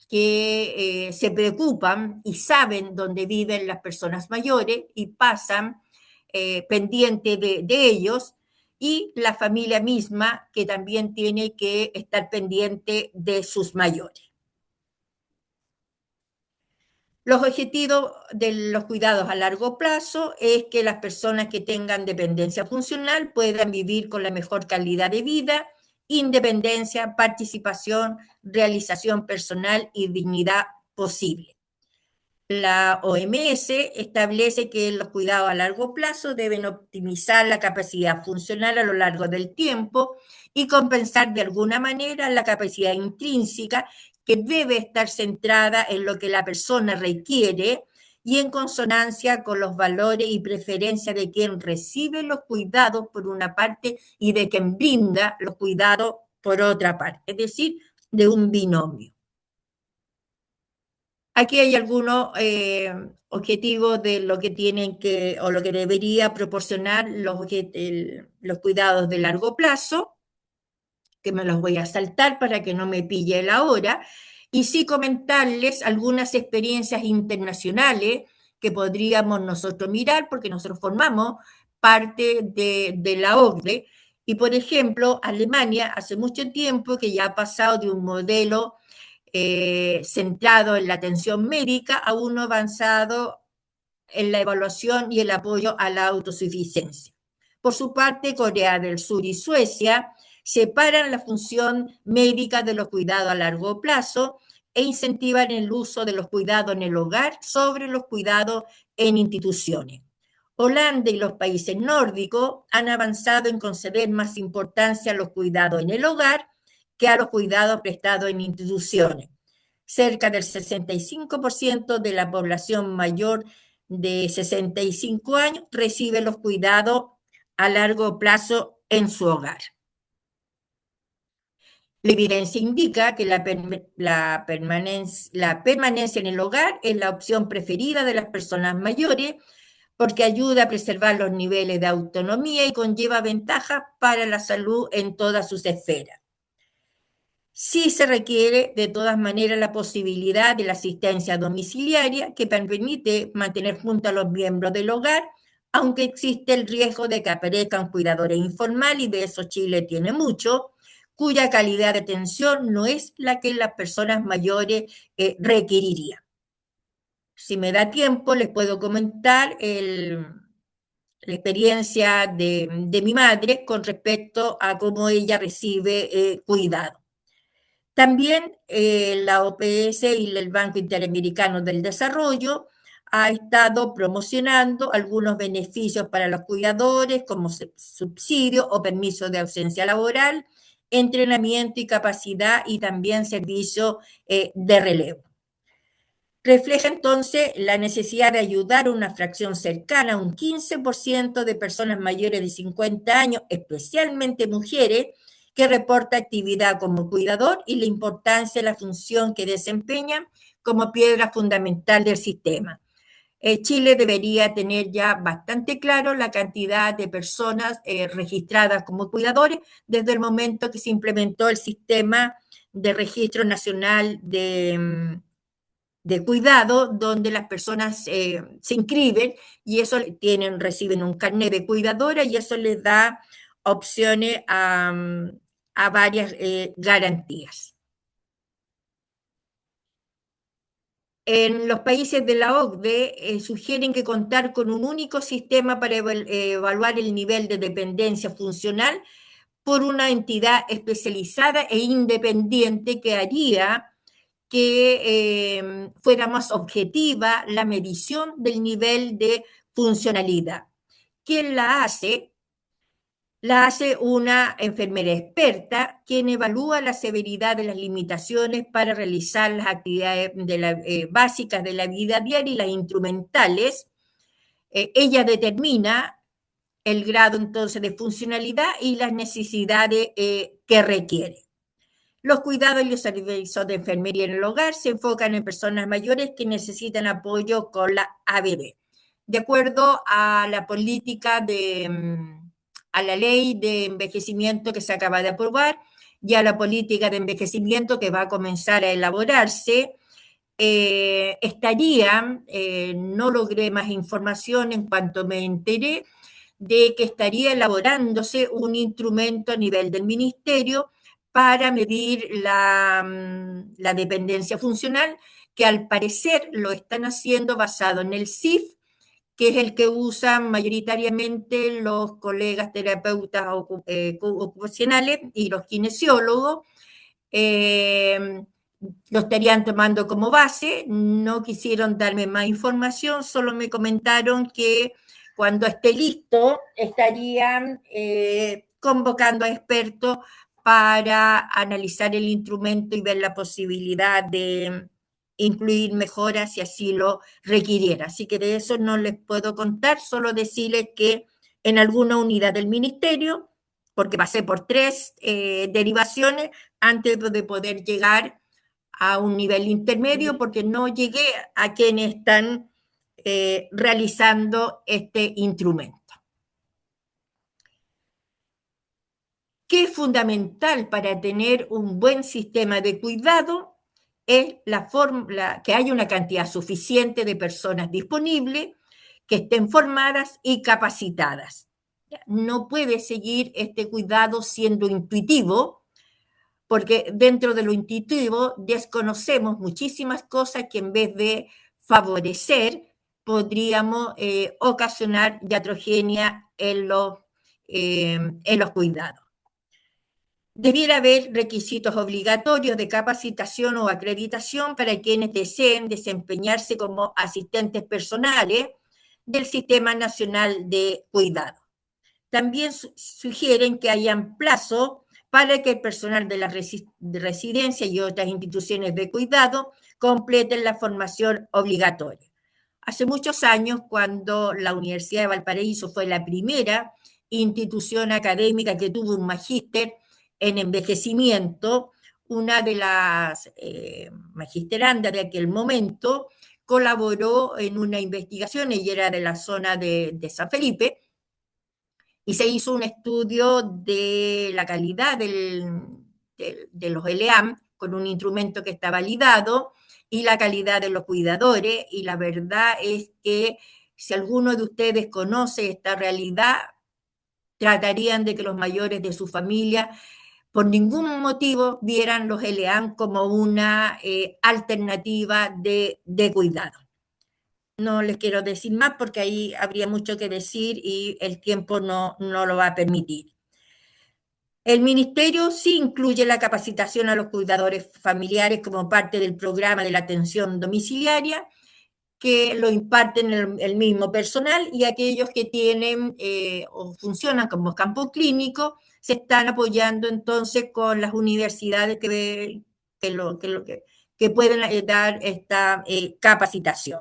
que se preocupan y saben dónde viven las personas mayores y pasan pendiente de ellos, y la familia misma, que también tiene que estar pendiente de sus mayores. Los objetivos de los cuidados a largo plazo es que las personas que tengan dependencia funcional puedan vivir con la mejor calidad de vida, independencia, participación, realización personal y dignidad posible. La OMS establece que los cuidados a largo plazo deben optimizar la capacidad funcional a lo largo del tiempo y compensar de alguna manera la capacidad intrínseca, que debe estar centrada en lo que la persona requiere y en consonancia con los valores y preferencias de quien recibe los cuidados por una parte y de quien brinda los cuidados por otra parte, es decir, de un binomio. Aquí hay algunos objetivos de lo que tienen que o lo que debería proporcionar los cuidados de largo plazo, que me los voy a saltar para que no me pille la hora, y sí comentarles algunas experiencias internacionales que podríamos nosotros mirar, porque nosotros formamos parte de la OCDE, y por ejemplo, Alemania hace mucho tiempo que ya ha pasado de un modelo centrado en la atención médica a uno avanzado en la evaluación y el apoyo a la autosuficiencia. Por su parte, Corea del Sur y Suecia separan la función médica de los cuidados a largo plazo e incentivan el uso de los cuidados en el hogar sobre los cuidados en instituciones. Holanda y los países nórdicos han avanzado en conceder más importancia a los cuidados en el hogar que a los cuidados prestados en instituciones. Cerca del 65% de la población mayor de 65 años recibe los cuidados a largo plazo en su hogar. La evidencia indica que la permanencia en el hogar es la opción preferida de las personas mayores, porque ayuda a preservar los niveles de autonomía y conlleva ventajas para la salud en todas sus esferas. Sí se requiere de todas maneras la posibilidad de la asistencia domiciliaria que permite mantener juntos a los miembros del hogar, aunque existe el riesgo de que aparezcan cuidadores informales, y de eso Chile tiene mucho, cuya calidad de atención no es la que las personas mayores requerirían. Si me da tiempo, les puedo comentar la experiencia de mi madre con respecto a cómo ella recibe cuidado. También la OPS y el Banco Interamericano del Desarrollo ha estado promocionando algunos beneficios para los cuidadores, como subsidio o permiso de ausencia laboral, entrenamiento y capacidad, y también servicio de relevo. Refleja entonces la necesidad de ayudar a una fracción cercana, un 15% de personas mayores de 50 años, especialmente mujeres, que reporta actividad como cuidador, y la importancia de la función que desempeñan como piedra fundamental del sistema. Chile debería tener ya bastante claro la cantidad de personas registradas como cuidadores desde el momento que se implementó el sistema de registro nacional de cuidado, donde las personas se inscriben y eso reciben un carnet de cuidadora, y eso les da opciones a varias garantías. En los países de la OCDE sugieren que contar con un único sistema para evaluar el nivel de dependencia funcional por una entidad especializada e independiente que haría que fuera más objetiva la medición del nivel de funcionalidad. ¿Quién la hace? La hace una enfermera experta, quien evalúa la severidad de las limitaciones para realizar las actividades básicas de la vida diaria y las instrumentales. Ella determina el grado entonces de funcionalidad y las necesidades que requiere. Los cuidados y los servicios de enfermería en el hogar se enfocan en personas mayores que necesitan apoyo con la ABD. De acuerdo a la política a la ley de envejecimiento que se acaba de aprobar y a la política de envejecimiento que va a comenzar a elaborarse, no logré más información en cuanto me enteré de que estaría elaborándose un instrumento a nivel del ministerio para medir la dependencia funcional, que al parecer lo están haciendo basado en el CIF, que es el que usan mayoritariamente los colegas terapeutas ocupacionales y los kinesiólogos. Lo estarían tomando como base, no quisieron darme más información, solo me comentaron que cuando esté listo estarían convocando a expertos para analizar el instrumento y ver la posibilidad de incluir mejoras si así lo requiriera. Así que de eso no les puedo contar, solo decirles que en alguna unidad del ministerio, porque pasé por 3 derivaciones antes de poder llegar a un nivel intermedio, porque no llegué a quienes están realizando este instrumento. ¿Qué es fundamental para tener un buen sistema de cuidado? Es que haya una cantidad suficiente de personas disponibles, que estén formadas y capacitadas. No puede seguir este cuidado siendo intuitivo, porque dentro de lo intuitivo desconocemos muchísimas cosas que en vez de favorecer podríamos ocasionar iatrogenia en los cuidados. Debiera haber requisitos obligatorios de capacitación o acreditación para quienes deseen desempeñarse como asistentes personales del Sistema Nacional de Cuidado. También sugieren que hayan plazos para que el personal de la residencia y otras instituciones de cuidado completen la formación obligatoria. Hace muchos años, cuando la Universidad de Valparaíso fue la primera institución académica que tuvo un magíster en envejecimiento, una de las magisterandas de aquel momento colaboró en una investigación, ella era de la zona de San Felipe, y se hizo un estudio de la calidad de los LEAM con un instrumento que está validado y la calidad de los cuidadores, y la verdad es que si alguno de ustedes conoce esta realidad, tratarían de que los mayores de su familia por ningún motivo vieran los LEAM como una alternativa de cuidado. No les quiero decir más porque ahí habría mucho que decir y el tiempo no lo va a permitir. El ministerio sí incluye la capacitación a los cuidadores familiares como parte del programa de la atención domiciliaria, que lo imparten el mismo personal, y aquellos que tienen o funcionan como campo clínico se están apoyando entonces con las universidades que pueden dar esta capacitación.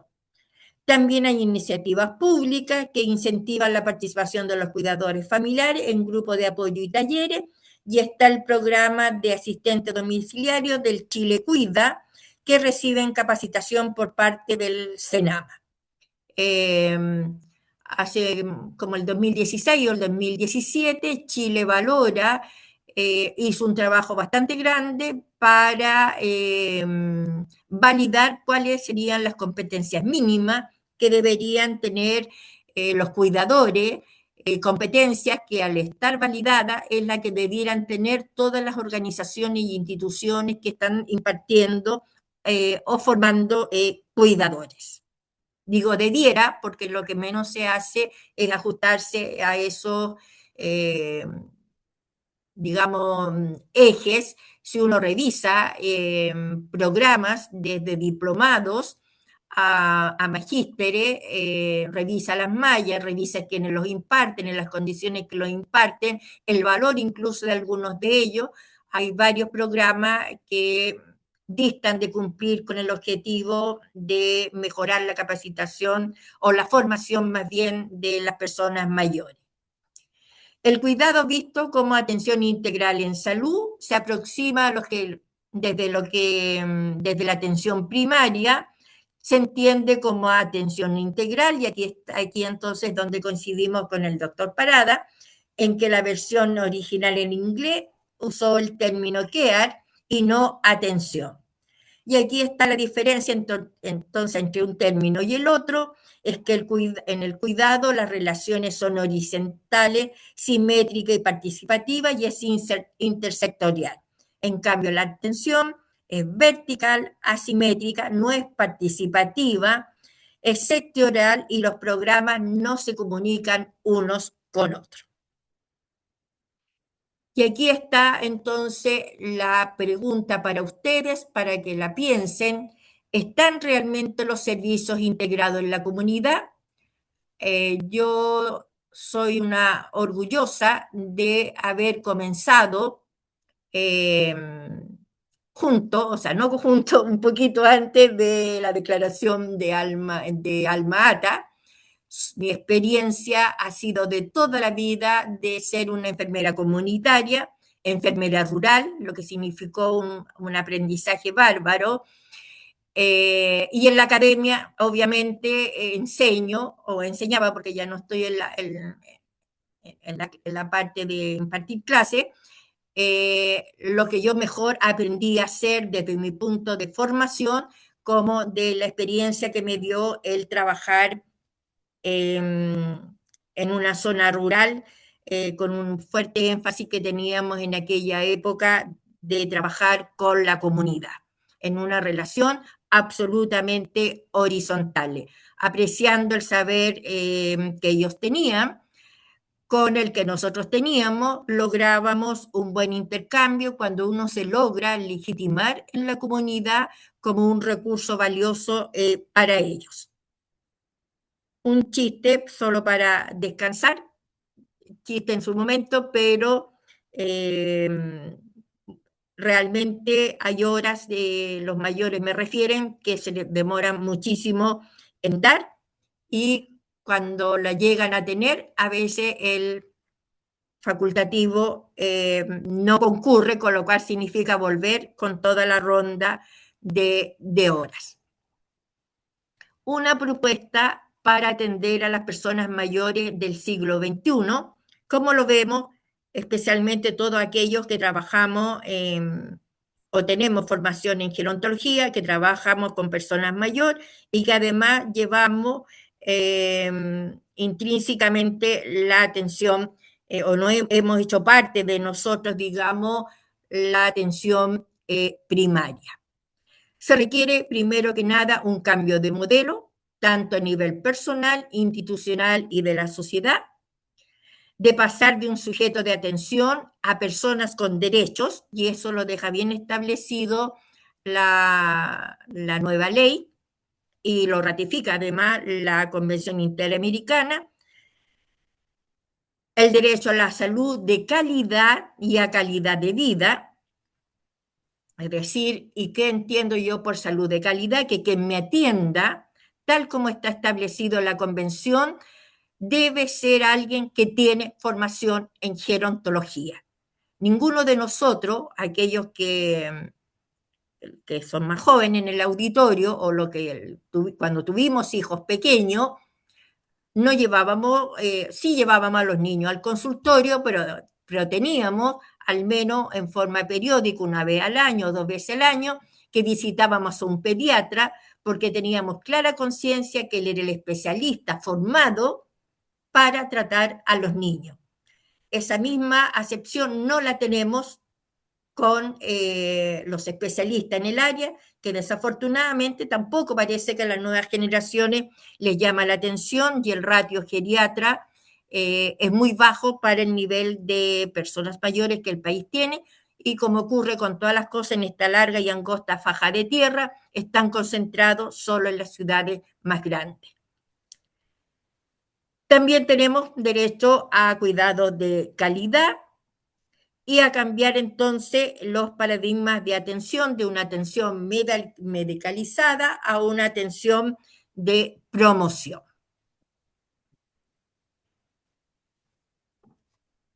También hay iniciativas públicas que incentivan la participación de los cuidadores familiares en grupos de apoyo y talleres, y está el programa de asistente domiciliario del Chile Cuida, que reciben capacitación por parte del SENAMA. Hace como el 2016 o el 2017, Chile Valora hizo un trabajo bastante grande para validar cuáles serían las competencias mínimas que deberían tener los cuidadores, competencias que al estar validadas es la que debieran tener todas las organizaciones y instituciones que están impartiendo o formando cuidadores. Digo debiera porque lo que menos se hace es ajustarse a esos, digamos, ejes. Si uno revisa programas desde diplomados a magísteres, revisa las mallas, revisa quienes los imparten, en las condiciones que los imparten, el valor incluso de algunos de ellos. Hay varios programas que distan de cumplir con el objetivo de mejorar la capacitación o la formación más bien de las personas mayores. El cuidado visto como atención integral en salud se aproxima a desde la atención primaria se entiende como atención integral, y aquí entonces donde coincidimos con el doctor Parada, en que la versión original en inglés usó el término care y no atención. Y aquí está la diferencia entonces entre un término y el otro, es que en el cuidado las relaciones son horizontales, simétricas y participativas, y es intersectorial. En cambio, la atención es vertical, asimétrica, no es participativa, es sectorial, y los programas no se comunican unos con otros. Y aquí está entonces la pregunta para ustedes, para que la piensen. ¿Están realmente los servicios integrados en la comunidad? Yo soy una orgullosa de haber comenzado junto, o sea, no junto, un poquito antes de la declaración de Alma Ata. Mi experiencia ha sido de toda la vida de ser una enfermera comunitaria, enfermera rural, lo que significó un aprendizaje bárbaro. Y en la academia, obviamente, enseño, o enseñaba porque ya no estoy en la parte de impartir clase, lo que yo mejor aprendí a hacer desde mi punto de formación, como de la experiencia que me dio el trabajar en una zona rural, con un fuerte énfasis que teníamos en aquella época de trabajar con la comunidad, en una relación absolutamente horizontal, apreciando el saber que ellos tenían, con el que nosotros teníamos, lográbamos un buen intercambio cuando uno se logra legitimar en la comunidad como un recurso valioso para ellos. Un chiste solo para descansar, chiste en su momento, pero realmente hay horas de los mayores, me refieren, que se demoran muchísimo en dar, y cuando la llegan a tener, a veces el facultativo no concurre, con lo cual significa volver con toda la ronda de horas. una propuesta para atender a las personas mayores del siglo XXI, como lo vemos especialmente todos aquellos que trabajamos o tenemos formación en gerontología, que trabajamos con personas mayores y que además llevamos intrínsecamente la atención, o no hemos hecho parte de nosotros, digamos, la atención primaria. Se requiere, primero que nada, un cambio de modelo, tanto a nivel personal, institucional y de la sociedad, de pasar de un sujeto de atención a personas con derechos, y eso lo deja bien establecido la nueva ley, y lo ratifica además la Convención Interamericana, el derecho a la salud de calidad y a calidad de vida. Es decir, ¿y qué entiendo yo por salud de calidad? Que quien me atienda, tal como está establecido en la Convención, debe ser alguien que tiene formación en gerontología. Ninguno de nosotros, aquellos que son más jóvenes en el auditorio, o cuando tuvimos hijos pequeños, no llevábamos, sí llevábamos a los niños al consultorio, pero teníamos, al menos en forma periódica, una vez al año, 2 veces al año, que visitábamos a un pediatra, porque teníamos clara conciencia que él era el especialista formado para tratar a los niños. Esa misma acepción no la tenemos con los especialistas en el área, que desafortunadamente tampoco parece que a las nuevas generaciones les llama la atención, y el ratio geriatra es muy bajo para el nivel de personas mayores que el país tiene, y como ocurre con todas las cosas en esta larga y angosta faja de tierra, están concentrados solo en las ciudades más grandes. También tenemos derecho a cuidados de calidad y a cambiar entonces los paradigmas de atención, de una atención medicalizada a una atención de promoción.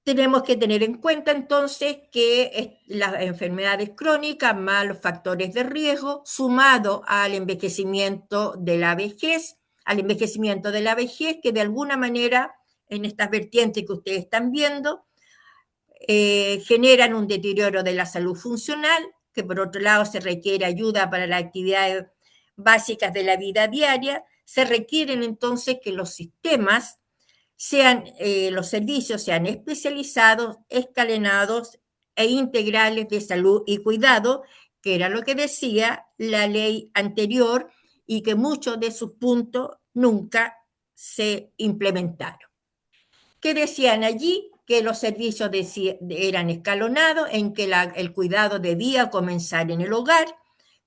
Tenemos que tener en cuenta entonces que las enfermedades crónicas más los factores de riesgo, sumado al envejecimiento de la vejez, que de alguna manera en estas vertientes que ustedes están viendo, generan un deterioro de la salud funcional, que por otro lado se requiere ayuda para las actividades básicas de la vida diaria. Se requieren entonces que los sistemas los servicios sean especializados, escalonados e integrales de salud y cuidado, que era lo que decía la ley anterior y que muchos de sus puntos nunca se implementaron. ¿Qué decían allí? Que los servicios eran escalonados, en que el cuidado debía comenzar en el hogar,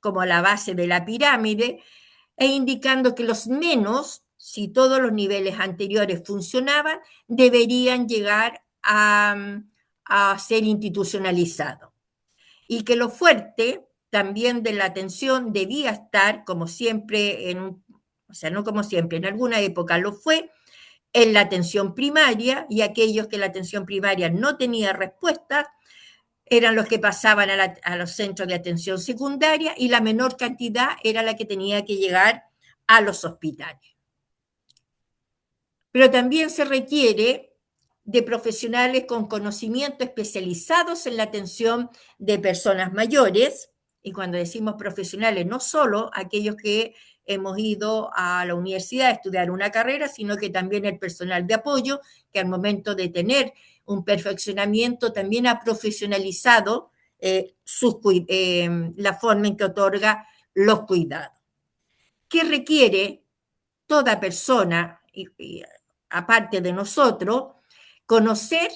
como la base de la pirámide, e indicando que los menos, si todos los niveles anteriores funcionaban, deberían llegar a ser institucionalizados. Y que lo fuerte también de la atención debía estar, como siempre, o sea, no como siempre, en alguna época lo fue, en la atención primaria, y aquellos que la atención primaria no tenía respuesta eran los que pasaban a los centros de atención secundaria, y la menor cantidad era la que tenía que llegar a los hospitales. Pero también se requiere de profesionales con conocimiento especializados en la atención de personas mayores, y cuando decimos profesionales, no solo aquellos que hemos ido a la universidad a estudiar una carrera, sino que también el personal de apoyo, que al momento de tener un perfeccionamiento también ha profesionalizado la forma en que otorga los cuidados. ¿Qué requiere toda persona, aparte de nosotros? Conocer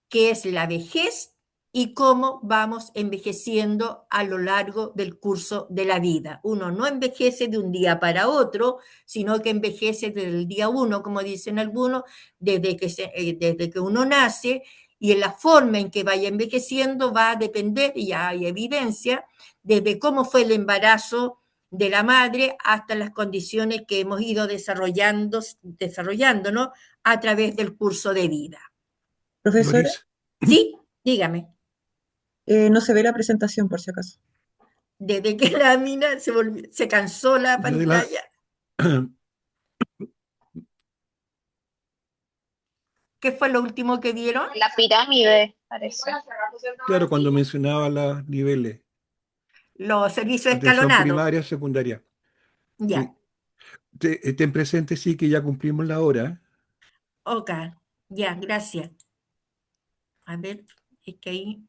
qué es la vejez y cómo vamos envejeciendo a lo largo del curso de la vida. Uno no envejece de un día para otro, sino que envejece desde el día uno, como dicen algunos, desde que uno nace, y en la forma en que vaya envejeciendo va a depender, y ya hay evidencia, desde cómo fue el embarazo de la madre hasta las condiciones que hemos ido desarrollándonos a través del curso de vida. Profesora, Doris, Sí, dígame. no se ve la presentación por si acaso. Desde que la mina se cansó la yo de la, pantalla. ¿Qué fue lo último que vieron? La pirámide, parece. Claro, cuando mencionaba los niveles, Los servicios atención escalonados. primaria, secundaria. Ya, Sí. Ten presente, sí, que ya cumplimos la hora. ok, ya, gracias. A ver, es que ahí...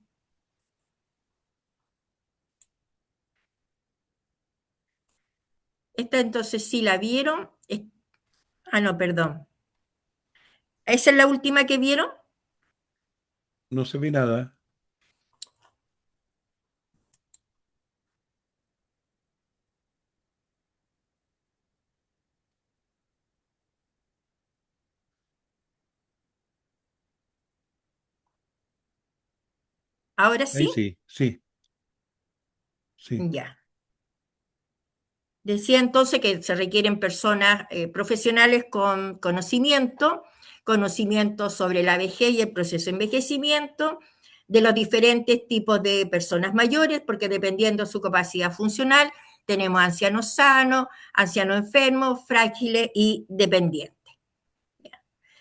Esta entonces sí la vieron. Ah, no, perdón. ¿Esa es la última que vieron? No se ve nada. ¿Ahora Ahí sí? sí, sí, sí. Ya. Decía entonces que se requieren personas profesionales con conocimiento sobre la vejez y el proceso de envejecimiento, de los diferentes tipos de personas mayores, porque dependiendo de su capacidad funcional, tenemos ancianos sanos, ancianos enfermos, frágiles y dependientes.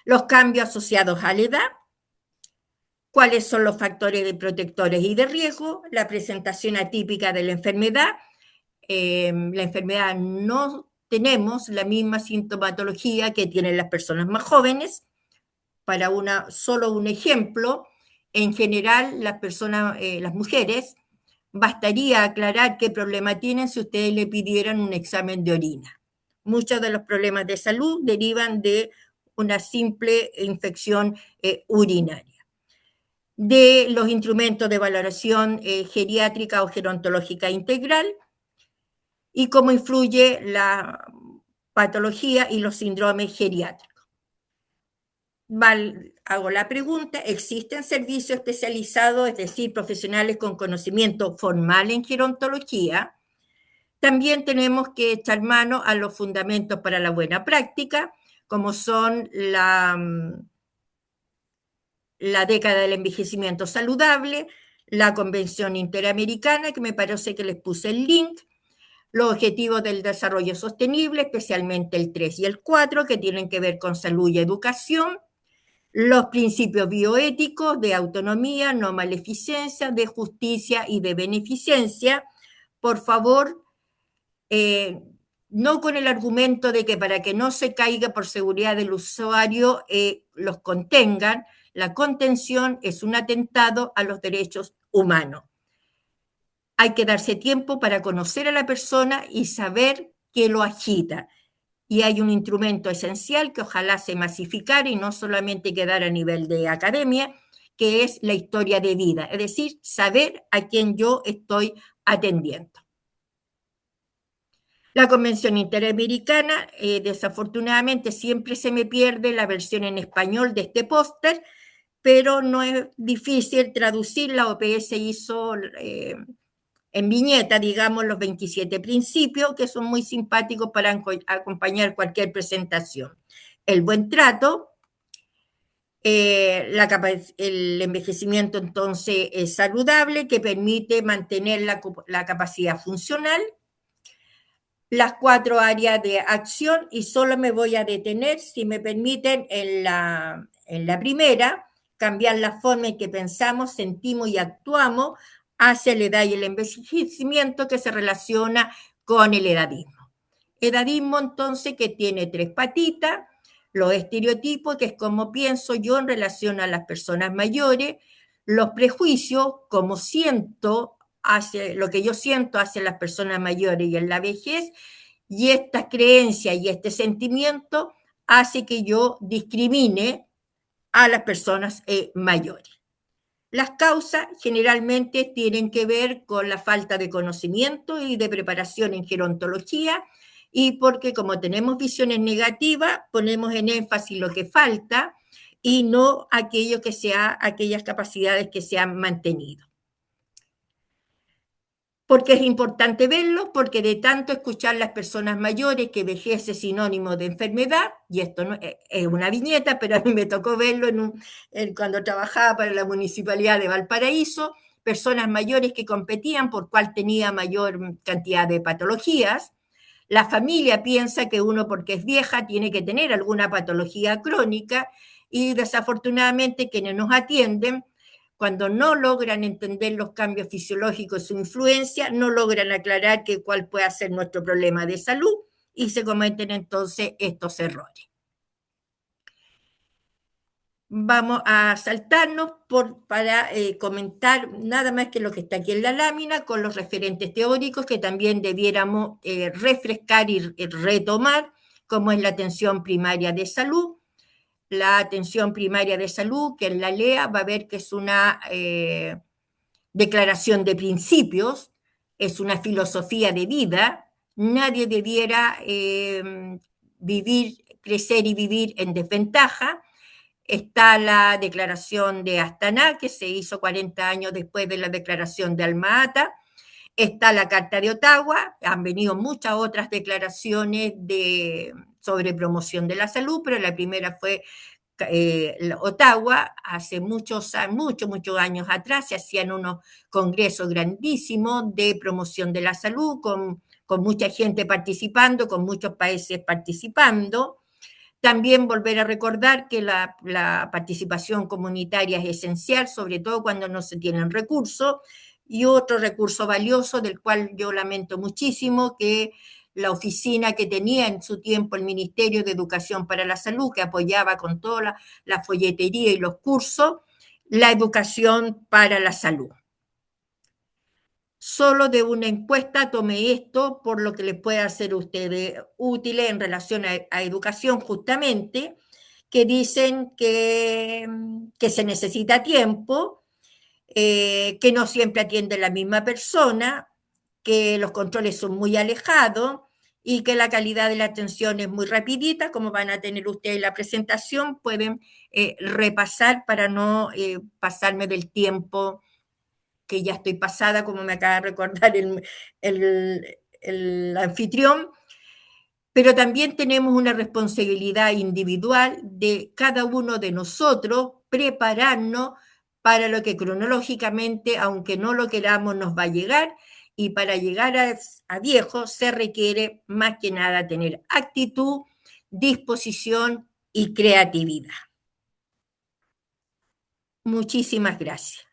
Los cambios asociados a la edad, cuáles son los factores de protectores y de riesgo, la presentación atípica de la enfermedad. La enfermedad no tenemos la misma sintomatología que tienen las personas más jóvenes. Para solo un ejemplo, en general las personas, las mujeres, bastaría aclarar qué problema tienen si ustedes le pidieran un examen de orina. Muchos de los problemas de salud derivan de una simple infección urinaria. De los instrumentos de valoración geriátrica o gerontológica integral, y cómo influye la patología y los síndromes geriátricos. Hago la pregunta, ¿existen servicios especializados, es decir, profesionales con conocimiento formal en gerontología? También tenemos que echar mano a los fundamentos para la buena práctica, como son la década del envejecimiento saludable, la Convención Interamericana, que me parece que les puse el link, los objetivos del desarrollo sostenible, especialmente el 3 y el 4, que tienen que ver con salud y educación, los principios bioéticos de autonomía, no maleficencia, de justicia y de beneficencia. Por favor, no con el argumento de que para que no se caiga por seguridad del usuario los contengan. La contención es un atentado a los derechos humanos. Hay que darse tiempo para conocer a la persona y saber qué lo agita. Y hay un instrumento esencial que ojalá se masificara y no solamente quedara a nivel de academia, que es la historia de vida, es decir, saber a quién yo estoy atendiendo. La Convención Interamericana, desafortunadamente siempre se me pierde la versión en español de este póster, pero no es difícil traducirla. OPS hizo en viñeta, digamos, los 27 principios, que son muy simpáticos para acompañar cualquier presentación. El buen trato, el envejecimiento entonces es saludable, que permite mantener la capacidad funcional, las 4 áreas de acción, y solo me voy a detener, si me permiten, en la primera, cambiar la forma en que pensamos, sentimos y actuamos hacia la edad y el envejecimiento, que se relaciona con el edadismo. Edadismo, entonces, que tiene 3 patitas, los estereotipos, que es como pienso yo en relación a las personas mayores, los prejuicios, como siento, hacia lo que yo siento hacia las personas mayores y en la vejez, y esta creencia y este sentimiento hace que yo discrimine a las personas mayores. Las causas generalmente tienen que ver con la falta de conocimiento y de preparación en gerontología, y porque como tenemos visiones negativas, ponemos en énfasis lo que falta y no aquellas capacidades que se han mantenido. Porque es importante verlo, porque de tanto escuchar a las personas mayores que vejez es sinónimo de enfermedad, y esto no, es una viñeta, pero a mí me tocó verlo cuando trabajaba para la Municipalidad de Valparaíso, personas mayores que competían por cuál tenía mayor cantidad de patologías. La familia piensa que uno, porque es vieja, tiene que tener alguna patología crónica y desafortunadamente quienes nos atienden, cuando no logran entender los cambios fisiológicos y su influencia, no logran aclarar cuál puede ser nuestro problema de salud y se cometen entonces estos errores. Vamos a saltarnos para comentar nada más que lo que está aquí en la lámina con los referentes teóricos que también debiéramos refrescar y retomar, como es la atención primaria de salud. La atención primaria de salud, que en la LEA va a ver que es una declaración de principios, es una filosofía de vida. Nadie debiera crecer y vivir en desventaja. Está la declaración de Astana, que se hizo 40 años después de la declaración de Alma-Ata. Está la Carta de Ottawa, han venido muchas otras declaraciones sobre promoción de la salud, pero la primera fue Ottawa. Hace muchos años atrás se hacían unos congresos grandísimos de promoción de la salud, con mucha gente participando, con muchos países participando. También volver a recordar que la participación comunitaria es esencial, sobre todo cuando no se tienen recursos. Y otro recurso valioso, del cual yo lamento muchísimo, que la oficina que tenía en su tiempo el Ministerio de Educación para la Salud, que apoyaba con toda la folletería y los cursos, la educación para la salud. Solo de una encuesta tomé esto por lo que les pueda ser a ustedes útiles en relación a educación, justamente, que dicen que se necesita tiempo, que no siempre atiende la misma persona, que los controles son muy alejados y que la calidad de la atención es muy rapidita. Como van a tener ustedes la presentación, pueden repasar para no pasarme del tiempo, que ya estoy pasada, como me acaba de recordar el anfitrión. Pero también tenemos una responsabilidad individual de cada uno de nosotros prepararnos para lo que cronológicamente, aunque no lo queramos, nos va a llegar, y para llegar a viejo se requiere más que nada tener actitud, disposición y creatividad. Muchísimas gracias.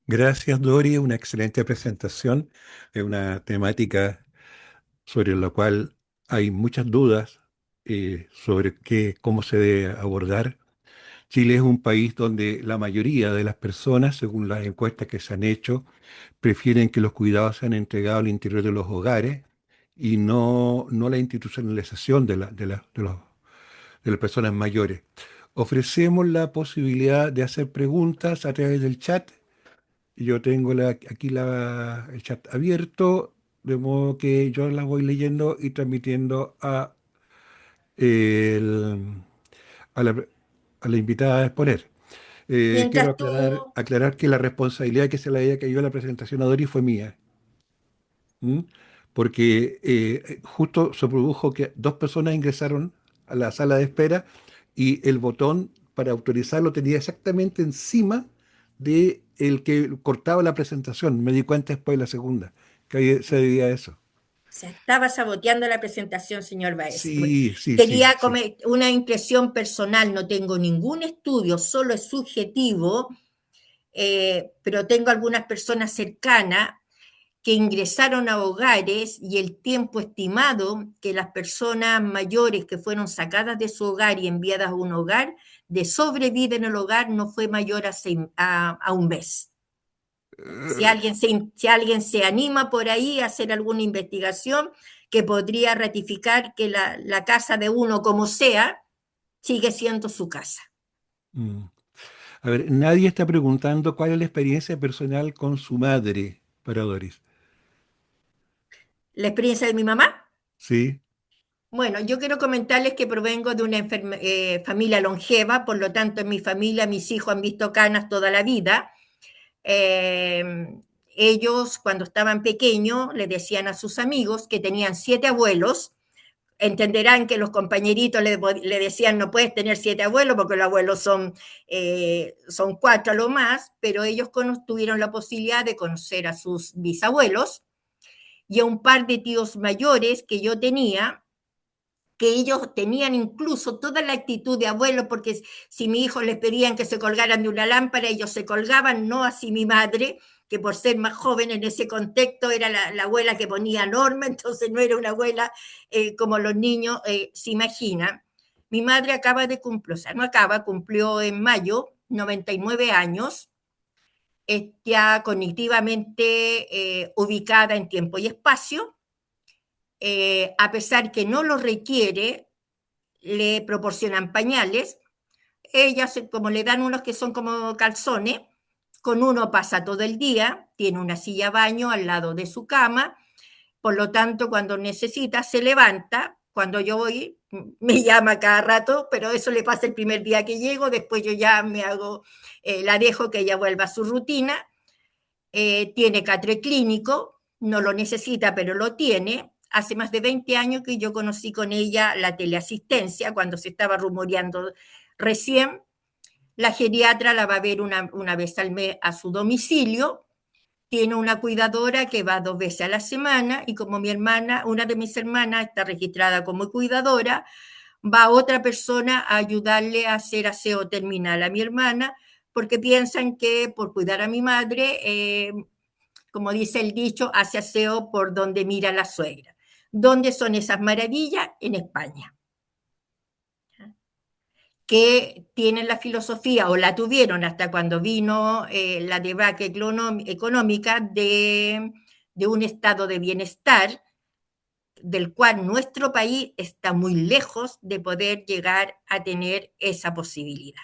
Gracias, Dori. Una excelente presentación de una temática sobre la cual hay muchas dudas sobre cómo se debe abordar. Chile es un país donde la mayoría de las personas, según las encuestas que se han hecho, prefieren que los cuidados sean entregados al interior de los hogares y no la institucionalización de las personas mayores. Ofrecemos la posibilidad de hacer preguntas a través del chat. Yo tengo aquí el chat abierto, de modo que yo las voy leyendo y transmitiendo el- a la, a la invitada a exponer. Quiero Mientras tú, aclarar que la responsabilidad que se le haya caído a la presentación a Dori fue mía. ¿Mm? Porque justo se produjo que dos personas ingresaron a la sala de espera y el botón para autorizarlo tenía exactamente encima de el que cortaba la presentación. Me di cuenta después de la segunda, que ahí se debía a eso. se estaba saboteando la presentación, señor Baez. Sí, sí, sí, Quería sí. una impresión personal, no tengo ningún estudio, solo es subjetivo, pero tengo algunas personas cercanas que ingresaron a hogares y el tiempo estimado que las personas mayores que fueron sacadas de su hogar y enviadas a un hogar de sobrevida en el hogar no fue mayor a un mes. Si alguien se anima por ahí a hacer alguna investigación que podría ratificar que la casa de uno, como sea, sigue siendo su casa. Mm. A ver, nadie está preguntando cuál es la experiencia personal con su madre para Doris. La experiencia de mi mamá. ¿Sí? Bueno, yo quiero comentarles que provengo de una familia longeva, por lo tanto en mi familia mis hijos han visto canas toda la vida. Ellos cuando estaban pequeños le decían a sus amigos que tenían 7 abuelos, entenderán que los compañeritos le decían no puedes tener 7 abuelos porque los abuelos son 4 a lo más, pero ellos tuvieron la posibilidad de conocer a sus bisabuelos y a un par de tíos mayores que yo tenía, que ellos tenían incluso toda la actitud de abuelo, porque si mi hijo les pedían que se colgaran de una lámpara, ellos se colgaban, no así mi madre, que por ser más joven en ese contexto era la abuela que ponía norma, entonces no era una abuela como los niños se imaginan. Mi madre acaba de cumplir, o sea, no acaba, cumplió en mayo, 99 años, ya cognitivamente ubicada en tiempo y espacio, a pesar que no lo requiere, le proporcionan pañales. Ella, como le dan unos que son como calzones, con uno pasa todo el día, tiene una silla baño al lado de su cama, por lo tanto, cuando necesita, se levanta. Cuando yo voy, me llama cada rato, pero eso le pasa el primer día que llego, después yo ya la dejo que ella vuelva a su rutina. Tiene catre clínico, no lo necesita, pero lo tiene. Hace más de 20 años que yo conocí con ella la teleasistencia, cuando se estaba rumoreando recién. La geriatra la va a ver una vez al mes a su domicilio. Tiene una cuidadora que va 2 veces a la semana y como mi hermana, una de mis hermanas está registrada como cuidadora, va otra persona a ayudarle a hacer aseo terminal a mi hermana, porque piensan que por cuidar a mi madre, como dice el dicho, hace aseo por donde mira la suegra. ¿Dónde son esas maravillas? En España. Que tienen la filosofía, o la tuvieron hasta cuando vino la debacle económica de un estado de bienestar, del cual nuestro país está muy lejos de poder llegar a tener esa posibilidad.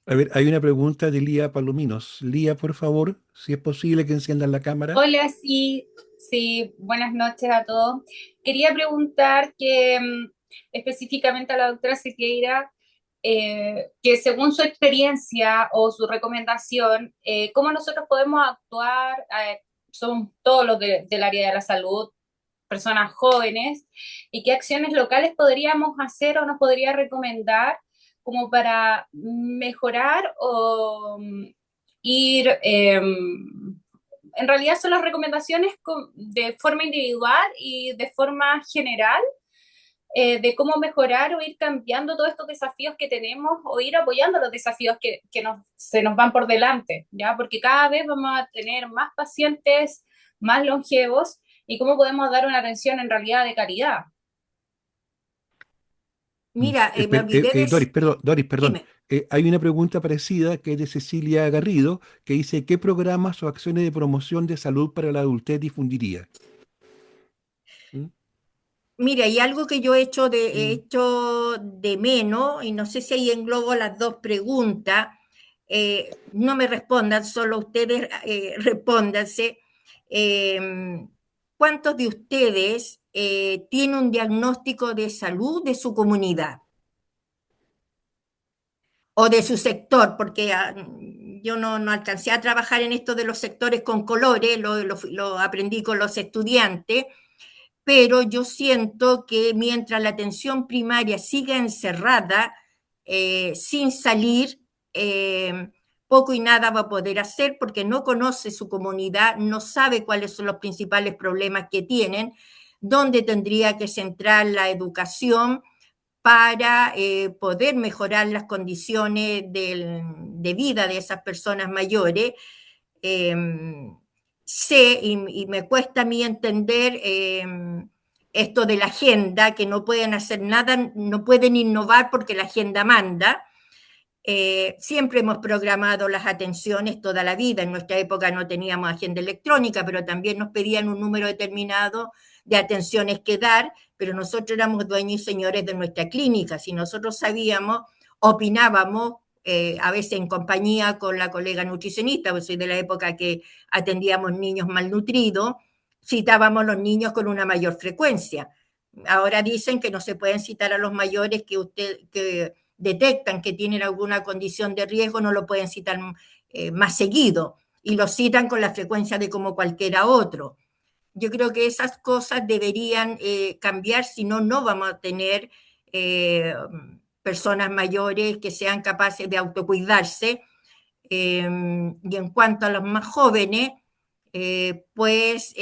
A ver, hay una pregunta de Lía Palominos. Lía, por favor, si es posible que enciendan la cámara. Hola, sí, sí, buenas noches a todos. Quería preguntar que específicamente a la doctora Sequeira, que según su experiencia o su recomendación, ¿cómo nosotros podemos actuar? Somos todos los del área de la salud, personas jóvenes, y qué acciones locales podríamos hacer o nos podría recomendar como para mejorar o ir... en realidad son las recomendaciones de forma individual y de forma general de cómo mejorar o ir cambiando todos estos desafíos que tenemos o ir apoyando los desafíos que se nos van por delante, ¿ya? Porque cada vez vamos a tener más pacientes, más longevos y cómo podemos dar una atención en realidad de calidad. Mira, me olvidé de... Doris, perdón. Dime. Hay una pregunta parecida que es de Cecilia Garrido, que dice, ¿qué programas o acciones de promoción de salud para la adultez difundiría? ¿Mm? Mira, y algo que yo he hecho de menos, y no sé si ahí englobo las dos preguntas, no me respondan, solo ustedes respóndanse. ¿Cuántos de ustedes tienen un diagnóstico de salud de su comunidad o de su sector? Porque yo no alcancé a trabajar en esto de los sectores con colores, lo aprendí con los estudiantes, pero yo siento que mientras la atención primaria siga encerrada, sin salir, poco y nada va a poder hacer porque no conoce su comunidad, no sabe cuáles son los principales problemas que tienen, dónde tendría que centrar la educación para poder mejorar las condiciones de vida de esas personas mayores. Sé y me cuesta a mí entender esto de la agenda, que no pueden hacer nada, no pueden innovar porque la agenda manda. Siempre hemos programado las atenciones toda la vida. En nuestra época no teníamos agenda electrónica, pero también nos pedían un número determinado de atenciones que dar, pero nosotros éramos dueños y señores de nuestra clínica. Si nosotros sabíamos, opinábamos, a veces en compañía con la colega nutricionista, pues soy de la época que atendíamos niños malnutridos, citábamos los niños con una mayor frecuencia. Ahora dicen que no se pueden citar a los mayores que detectan que tienen alguna condición de riesgo, no lo pueden citar más seguido y lo citan con la frecuencia de como cualquiera otro. Yo creo que esas cosas deberían cambiar, si no, no vamos a tener personas mayores que sean capaces de autocuidarse. Y en cuanto a los más jóvenes, pues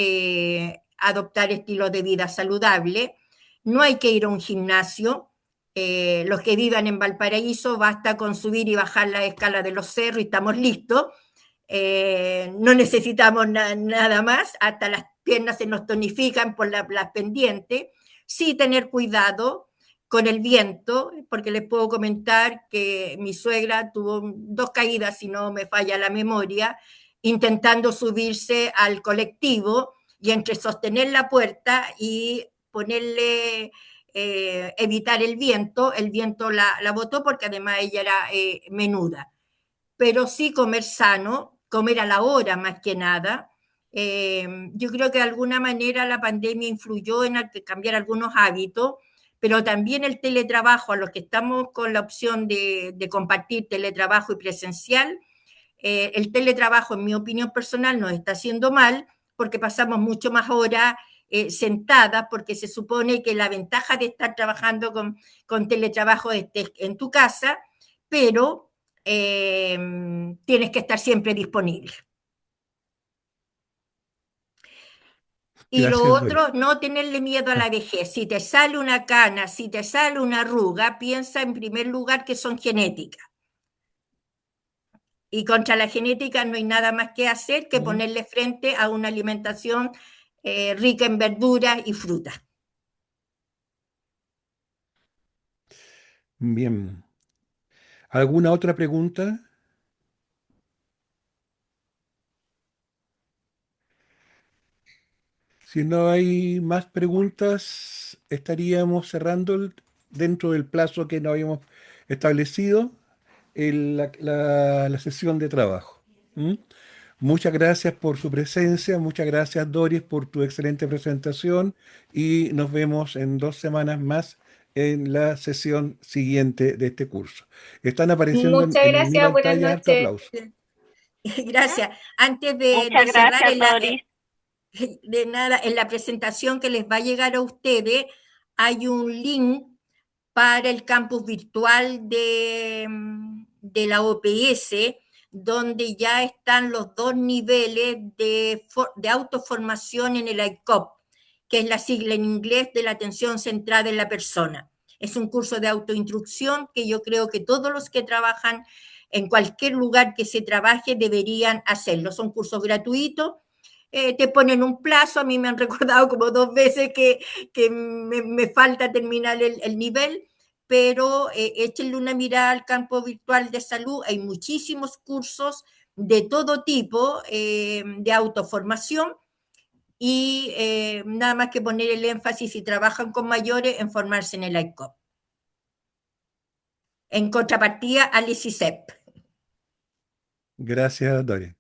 adoptar estilos de vida saludable. No hay que ir a un gimnasio. Los que vivan en Valparaíso, basta con subir y bajar la escala de los cerros y estamos listos. No necesitamos nada más, hasta las piernas se nos tonifican por las pendientes. Sí tener cuidado con el viento, porque les puedo comentar que mi suegra tuvo 2 caídas, si no me falla la memoria, intentando subirse al colectivo, y entre sostener la puerta y ponerle, evitar el viento la botó, porque además ella era menuda. Pero sí comer sano, comer a la hora más que nada. Yo creo que de alguna manera la pandemia influyó en cambiar algunos hábitos, pero también el teletrabajo, a los que estamos con la opción de compartir teletrabajo y presencial, el teletrabajo, en mi opinión personal, nos está haciendo mal, porque pasamos mucho más horas sentadas, porque se supone que la ventaja de estar trabajando con teletrabajo es en tu casa, pero tienes que estar siempre disponible. Y lo Gracias, Doris. otro, no tenerle miedo a la vejez. Si te sale una cana, si te sale una arruga, piensa en primer lugar que son genéticas. Y contra la genética no hay nada más que hacer que ponerle frente a una alimentación rica en verduras y frutas. Bien. ¿Alguna otra pregunta? Si no hay más preguntas, estaríamos cerrando dentro del plazo que nos habíamos establecido la sesión de trabajo. ¿Mm? Muchas gracias por su presencia, muchas gracias Doris por tu excelente presentación y nos vemos en 2 semanas más en la sesión siguiente de este curso. Están apareciendo Muchas en mi gracias, buenas pantalla harto noches. aplauso. Gracias. Antes de Muchas cerrar, gracias, Doris. de nada, en la presentación que les va a llegar a ustedes, hay un link para el campus virtual de la OPS, donde ya están los 2 niveles de autoformación en el ICOP, que es la sigla en inglés de la atención centrada en la persona. Es un curso de autoinstrucción que yo creo que todos los que trabajan en cualquier lugar que se trabaje deberían hacerlo. Son cursos gratuitos. Te ponen un plazo, a mí me han recordado como 2 veces que me falta terminar el nivel, pero échenle una mirada al campo virtual de salud. Hay muchísimos cursos de todo tipo de autoformación, y nada más que poner el énfasis, si trabajan con mayores, en formarse en el ICOP. En contrapartida al ICICEP. Gracias, Doris.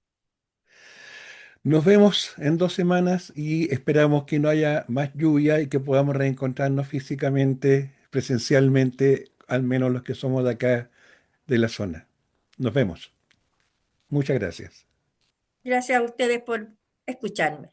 Nos vemos en 2 semanas y esperamos que no haya más lluvia y que podamos reencontrarnos físicamente, presencialmente, al menos los que somos de acá, de la zona. Nos vemos. Muchas gracias. Gracias a ustedes por escucharme.